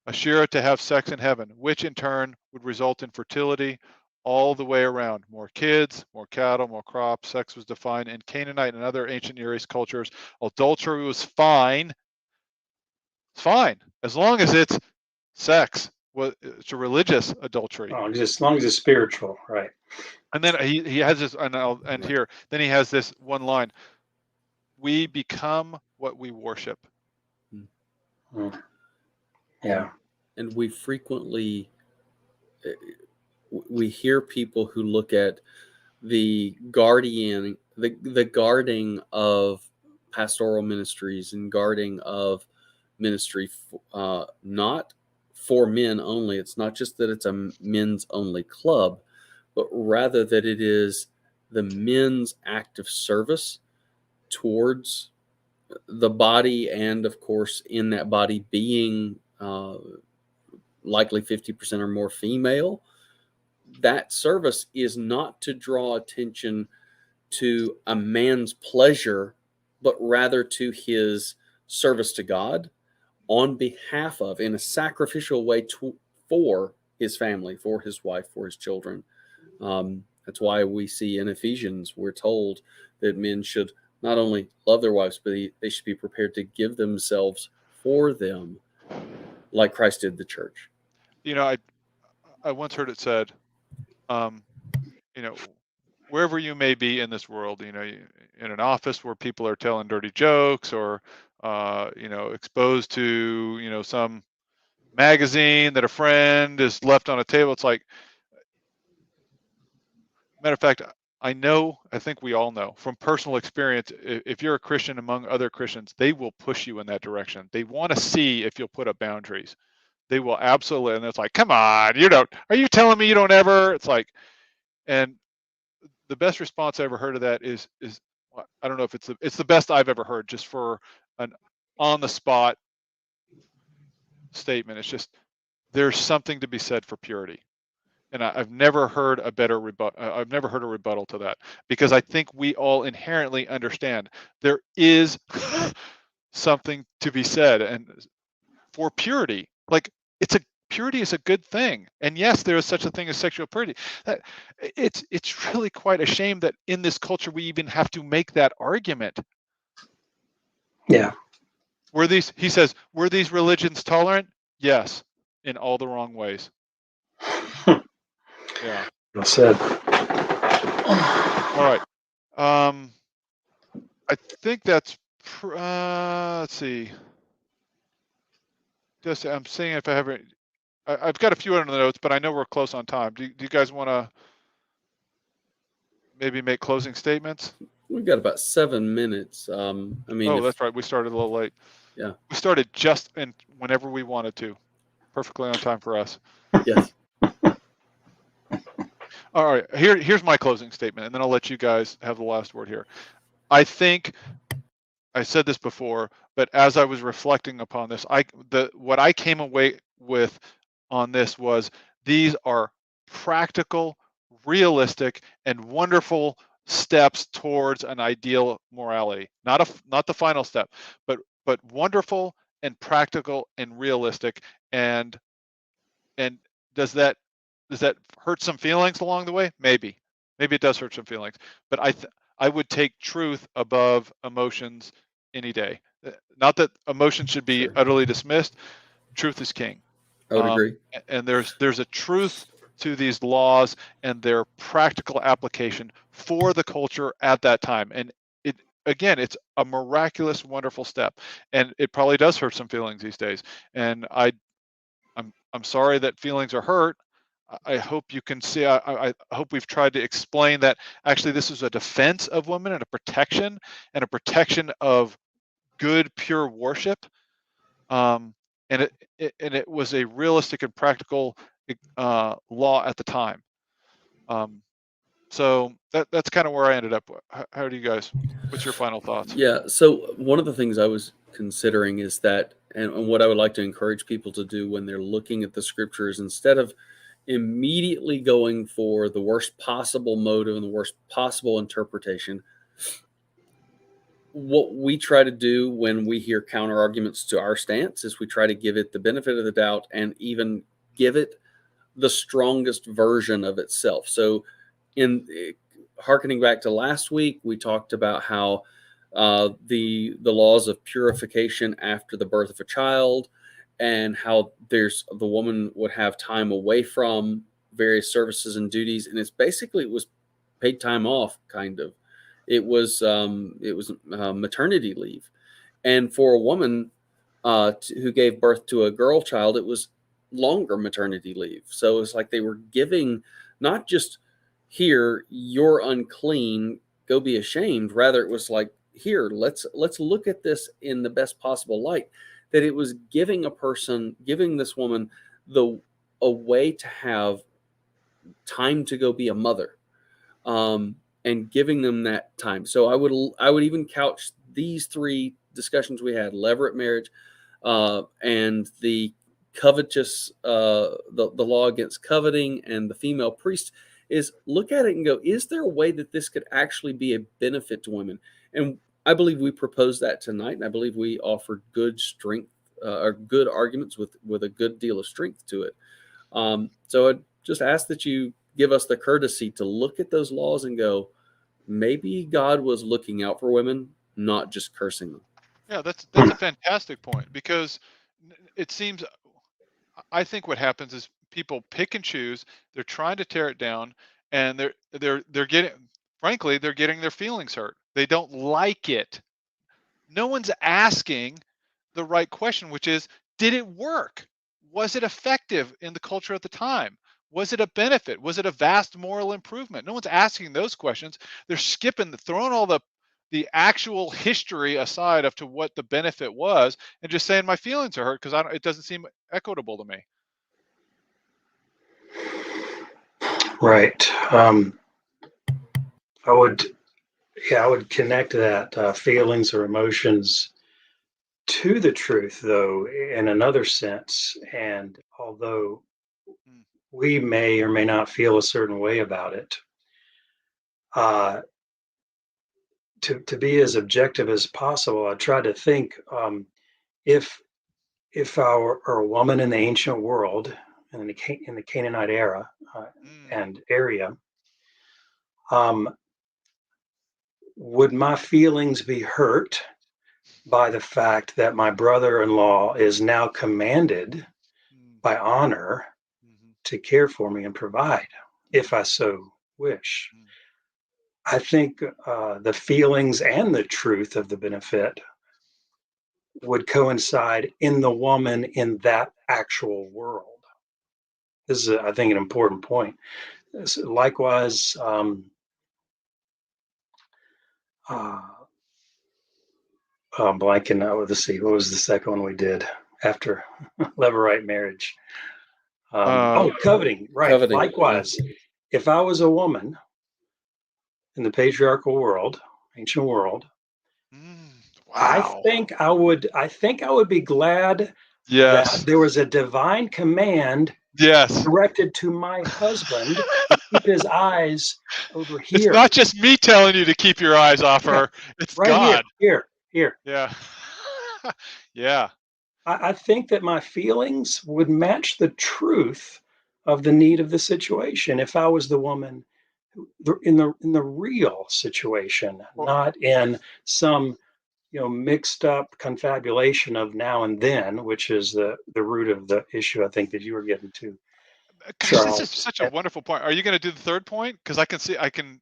Speaker 2: Asherah to have sex in heaven, which in turn would result in fertility all the way around. More kids, more cattle, more crops. Sex was defined in Canaanite and other ancient Near East cultures. Adultery was fine. It's fine as long as it's sex. It's a religious adultery.
Speaker 3: Oh, just as long as it's spiritual, right?
Speaker 2: And then he has this, and I'll end here. Then he has this one line: "We become what we worship."
Speaker 3: Yeah.
Speaker 1: And we frequently we hear people who look at the guarding of pastoral ministries and guarding of ministry, not for men only. It's not just that it's a men's only club, but rather that it is the men's act of service towards the body, and of course in that body being likely 50% or more female, that service is not to draw attention to a man's pleasure, but rather to his service to God on behalf of, in a sacrificial way, for his family, for his wife, for his children. That's why we see in Ephesians, we're told that men should not only love their wives, but they should be prepared to give themselves for them, like Christ did the church.
Speaker 2: You know, I once heard it said, you know, wherever you may be in this world, you know, in an office where people are telling dirty jokes, or you know, exposed to, you know, some magazine that a friend is left on a table. It's like, matter of fact, I think we all know from personal experience, if you're a Christian among other Christians, they will push you in that direction. They want to see if you'll put up boundaries. They will absolutely. And it's like, come on, are you telling me you don't ever? It's like, and the best response I ever heard of that is I don't know if it's the best I've ever heard, just for an on the spot statement. It's just, there's something to be said for purity. And I've never heard a better I've never heard a rebuttal to that, because I think we all inherently understand there is something to be said and for purity. Like, purity is a good thing. And yes, there is such a thing as sexual purity. It's really quite a shame that in this culture we even have to make that argument.
Speaker 3: Yeah.
Speaker 2: He says, were these religions tolerant? Yes, in all the wrong ways. Yeah.
Speaker 3: Well said.
Speaker 2: All right. I think that's, let's see. Just, I'm seeing if I have it. I've got a few other notes, but I know we're close on time. Do you guys want to maybe make closing statements?
Speaker 1: We've got about 7 minutes. I mean,
Speaker 2: that's right. We started a little late.
Speaker 1: Yeah.
Speaker 2: We started just whenever we wanted to. Perfectly on time for us.
Speaker 1: Yes.
Speaker 2: All right. Here's my closing statement, and then I'll let you guys have the last word here. I think I said this before, but as I was reflecting upon this, what I came away with on this was, these are practical, realistic, and wonderful steps towards an ideal morality. Not the final step, but wonderful and practical and realistic. And does that hurt some feelings along the way? Maybe it does hurt some feelings, but I would take truth above emotions any day. Not that emotions should be utterly dismissed. Truth is king.
Speaker 1: I would agree.
Speaker 2: And there's a truth to these laws and their practical application for the culture at that time. And it's a miraculous, wonderful step. And it probably does hurt some feelings these days. And I'm sorry that feelings are hurt. I hope you can see, I hope we've tried to explain that actually this is a defense of women and a protection of good, pure worship. And it was a realistic and practical law at the time. So that's kind of where I ended up. How do you guys, what's your final thoughts?
Speaker 1: Yeah. So one of the things I was considering is that, and what I would like to encourage people to do when they're looking at the scriptures, instead of immediately going for the worst possible motive and the worst possible interpretation, what we try to do when we hear counter arguments to our stance is we try to give it the benefit of the doubt and even give it the strongest version of itself. So in hearkening back to last week, we talked about how the laws of purification after the birth of a child, and how the woman would have time away from various services and duties, and it was paid time off, kind of. It was maternity leave, and for a woman who gave birth to a girl child, it was longer maternity leave. So it's like they were giving not just, here, you're unclean, go be ashamed. Rather, it was like, here, let's look at this in the best possible light. That it was giving this woman a way to have time to go be a mother, and giving them that time. So I would even couch these three discussions we had: levirate marriage, and the covetous, the law against coveting, and the female priest. Is look at it and go: is there a way that this could actually be a benefit to women? And I believe we proposed that tonight, and I believe we offered good strength, or good arguments with a good deal of strength to it. So I just ask that you give us the courtesy to look at those laws and go, maybe God was looking out for women, not just cursing them.
Speaker 2: Yeah, that's a fantastic point, because it seems, I think what happens is people pick and choose. They're trying to tear it down, and they're getting, frankly, they're getting their feelings hurt. They don't like it. No one's asking the right question, which is, did it work? Was it effective in the culture at the time? Was it a benefit? Was it a vast moral improvement? No one's asking those questions. They're skipping, throwing all the actual history aside of to what the benefit was, and just saying my feelings are hurt because it doesn't seem equitable to me.
Speaker 3: Right. I would, I would connect that feelings or emotions to the truth, though, in another sense. And although
Speaker 2: Mm.
Speaker 3: we may or may not feel a certain way about it, uh, to be as objective as possible, I try to think, if I were a woman in the ancient world, in the Canaanite era
Speaker 2: Mm.
Speaker 3: and area, um, would my feelings be hurt by the fact that my brother-in-law is now commanded
Speaker 2: Mm.
Speaker 3: by honor
Speaker 2: Mhm.
Speaker 3: to care for me and provide, if
Speaker 2: Mm.
Speaker 3: I so wish?
Speaker 2: Mm.
Speaker 3: I think the feelings and the truth of the benefit would coincide in the woman in that actual world. This is, I think, an important point. Likewise, uh, I'm blanking now. Let's see, what was the second one we did after Levirate marriage?
Speaker 2: Uh,
Speaker 3: Coveting, right.
Speaker 1: Coveting.
Speaker 3: Likewise, if I was a woman in the patriarchal world, ancient world,
Speaker 2: mm.
Speaker 3: I
Speaker 2: Wow.
Speaker 3: think I would be glad that
Speaker 2: Yes.
Speaker 3: there was a divine command
Speaker 2: Yes.
Speaker 3: directed to my husband to keep his eyes over
Speaker 2: It's
Speaker 3: here.
Speaker 2: not just me telling you to keep your eyes off
Speaker 3: Yeah,
Speaker 2: her. It's
Speaker 3: right here,
Speaker 2: God.
Speaker 3: here.
Speaker 2: Yeah. Yeah.
Speaker 3: I think that my feelings would match the truth of the need of the situation if I was the woman in the real situation,
Speaker 2: Well,
Speaker 3: not in some mixed up confabulation of now and then, which is the root of the issue I think that you were getting to,
Speaker 2: gosh, this is
Speaker 3: Charles.
Speaker 2: such a wonderful point. Are you going to do the third point? Because I can see, I can.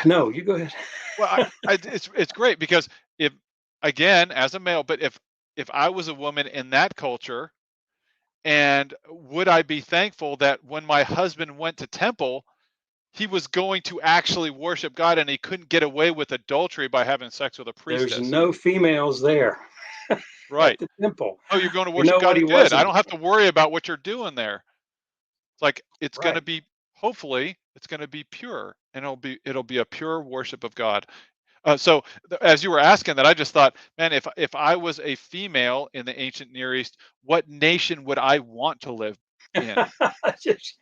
Speaker 3: No, you go ahead.
Speaker 2: Well, it's great because, if, again, as a male, but if I was a woman in that culture, and would I be thankful that when my husband went to temple, he was going to actually worship God, and he couldn't get away with adultery by having sex with a
Speaker 3: There's
Speaker 2: priestess?
Speaker 3: no females there at
Speaker 2: Right.
Speaker 3: the temple.
Speaker 2: Oh, you're going to
Speaker 3: You
Speaker 2: worship
Speaker 3: know what
Speaker 2: God?
Speaker 3: he
Speaker 2: Good. I
Speaker 3: wasn't
Speaker 2: don't have to
Speaker 3: doing.
Speaker 2: worry about what you're doing there. It's like, it's going to
Speaker 3: Right.
Speaker 2: be, hopefully it's going to be pure, and it'll be a pure worship of God. So as you were asking that, I just thought, man, if I was a female in the ancient Near East, what nation would I want to live in?
Speaker 3: Just-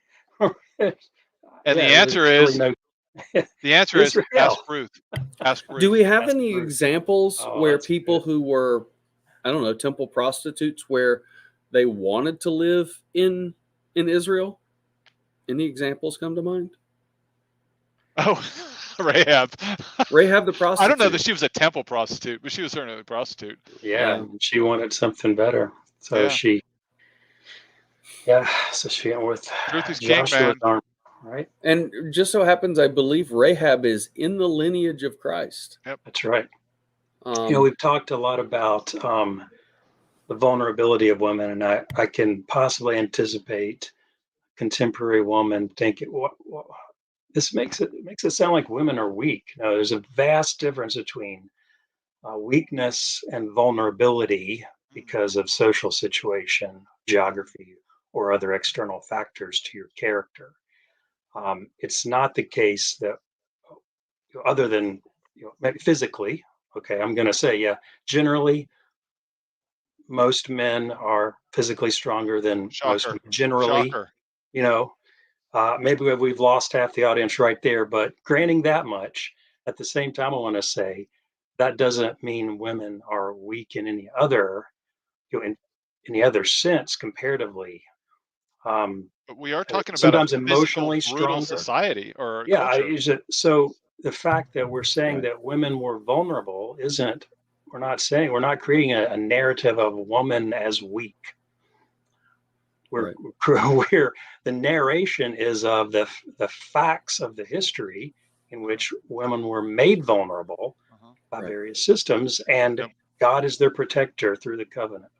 Speaker 2: And
Speaker 3: yeah,
Speaker 2: the
Speaker 3: there's
Speaker 2: answer
Speaker 3: really
Speaker 2: is
Speaker 3: no
Speaker 2: the answer is
Speaker 3: Israel.
Speaker 2: ask Ruth. Ask
Speaker 1: Do
Speaker 2: Ruth.
Speaker 1: we have
Speaker 3: That's
Speaker 1: any
Speaker 3: rude.
Speaker 1: examples
Speaker 3: Oh,
Speaker 1: where
Speaker 3: that's
Speaker 1: people
Speaker 3: good.
Speaker 1: who were, I don't know, temple prostitutes, where they wanted to live in Israel? Any examples come to mind?
Speaker 2: Oh, Rahab.
Speaker 1: Rahab the
Speaker 2: I don't know that
Speaker 1: prostitute.
Speaker 2: she was a temple prostitute, but she was certainly a prostitute.
Speaker 3: Yeah,
Speaker 1: Yeah.
Speaker 3: and she wanted something better, so
Speaker 2: Yeah.
Speaker 3: she went with
Speaker 2: Truth is king,
Speaker 3: Joshua's
Speaker 2: man.
Speaker 3: army, right?
Speaker 1: And just so happens, I believe Rahab is in the lineage of Christ.
Speaker 2: Yep.
Speaker 3: That's right.
Speaker 1: Um,
Speaker 3: We've talked a lot about the vulnerability of women, and I can possibly anticipate contemporary woman thinking, what this makes it sound like women are weak. No, there's a vast difference between weakness and vulnerability
Speaker 2: Mm.
Speaker 3: because of social situation, geography, or other external factors to your character. It's not the case that other than maybe physically. Okay, I'm going to say, yeah, generally most men are physically stronger than most
Speaker 2: Shocker.
Speaker 3: women. Generally,
Speaker 2: Shocker.
Speaker 3: you know, maybe we've lost half the audience right there, but granting that much, at the same time, I want to say that doesn't mean women are weak in any other, in any other sense comparatively. Um,
Speaker 2: But we are talking about a
Speaker 3: Sometimes
Speaker 2: physical,
Speaker 3: emotionally
Speaker 2: brutal
Speaker 3: stronger.
Speaker 2: society or
Speaker 3: Yeah,
Speaker 2: culture.
Speaker 3: so the fact that we're saying
Speaker 1: Right.
Speaker 3: that women were vulnerable isn't. We're not creating a narrative of a woman as weak. We're,
Speaker 1: Right.
Speaker 3: we're the narration is of the facts of the history in which women were made vulnerable
Speaker 2: Uh-huh.
Speaker 3: by
Speaker 1: Right.
Speaker 3: various systems, and
Speaker 2: Yep.
Speaker 3: God is their protector through the covenant.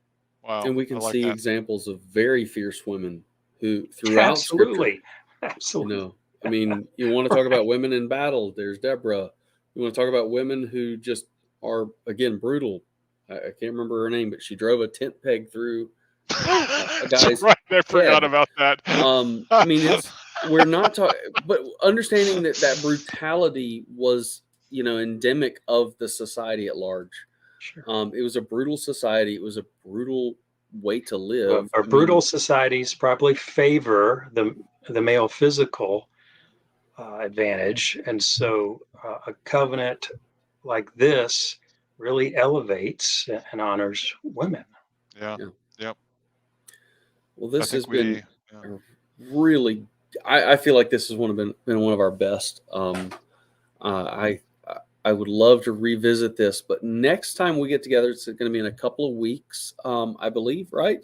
Speaker 2: Wow.
Speaker 1: And we
Speaker 2: I
Speaker 1: can
Speaker 2: like
Speaker 1: see
Speaker 2: that.
Speaker 1: examples of very fierce women who, throughout Scripture,
Speaker 3: Absolutely, absolutely.
Speaker 1: I mean, you want to talk about women in battle, there's Deborah. You want to talk about women who just are, again, brutal. I can't remember her name, but she drove a tent peg through a
Speaker 2: That's
Speaker 1: guy's
Speaker 2: right. I forgot
Speaker 1: head.
Speaker 2: about that.
Speaker 1: I mean, we're not talking, but understanding that brutality was, endemic of the society at large.
Speaker 3: Sure.
Speaker 1: It was a brutal society. It was a brutal way to live.
Speaker 3: Our
Speaker 1: I
Speaker 3: brutal
Speaker 1: mean,
Speaker 3: societies probably favor the male physical advantage, and so a covenant like this really elevates and honors women.
Speaker 2: Yeah.
Speaker 1: yeah.
Speaker 2: Yep.
Speaker 1: Well,
Speaker 2: I
Speaker 1: this has
Speaker 2: think
Speaker 1: been
Speaker 2: yeah.
Speaker 1: a really. I feel like this has been one of our best. I I would love to revisit this, but next time we get together, it's going to be in a couple of weeks, I believe, right?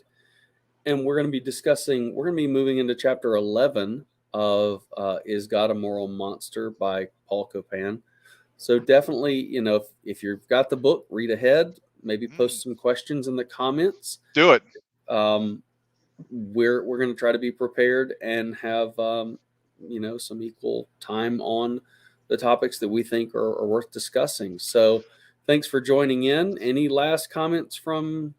Speaker 1: And we're going to be discussing. We're going to be moving into chapter 11 of "Is God a Moral Monster" by Paul Copan. So definitely, if you've got the book, read ahead. Maybe
Speaker 2: Mm,
Speaker 1: post some questions in the comments.
Speaker 2: do it.
Speaker 1: Um, we're going to try to be prepared and have some equal time on the topics that we think are worth discussing. So thanks for joining in. Any last comments from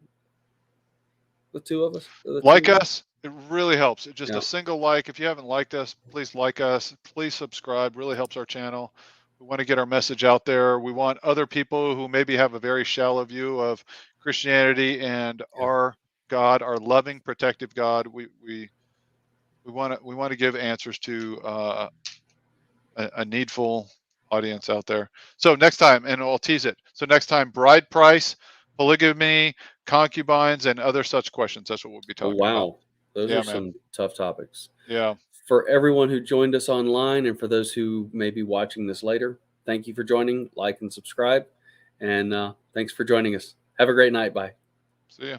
Speaker 1: the two of us? The
Speaker 2: Like
Speaker 1: team?
Speaker 2: us. It really helps. Just
Speaker 1: Yeah.
Speaker 2: a single like. If you haven't liked us, please like us. Please subscribe. Really helps our channel. We want to get our message out there. We want other people who maybe have a very shallow view of Christianity and
Speaker 1: Yeah.
Speaker 2: our God, our loving, protective God. We want to give answers to a needful audience out there. So next time, and I'll tease it. So next time, bride price, polygamy, concubines, and other such questions. That's what we'll be
Speaker 1: Oh,
Speaker 2: talking about.
Speaker 1: wow. Those
Speaker 2: Yeah,
Speaker 1: are
Speaker 2: man.
Speaker 1: some tough topics.
Speaker 2: Yeah.
Speaker 1: For everyone who joined us online and for those who may be watching this later, thank you for joining. Like and subscribe. And thanks for joining us. Have a great night. Bye.
Speaker 2: See ya.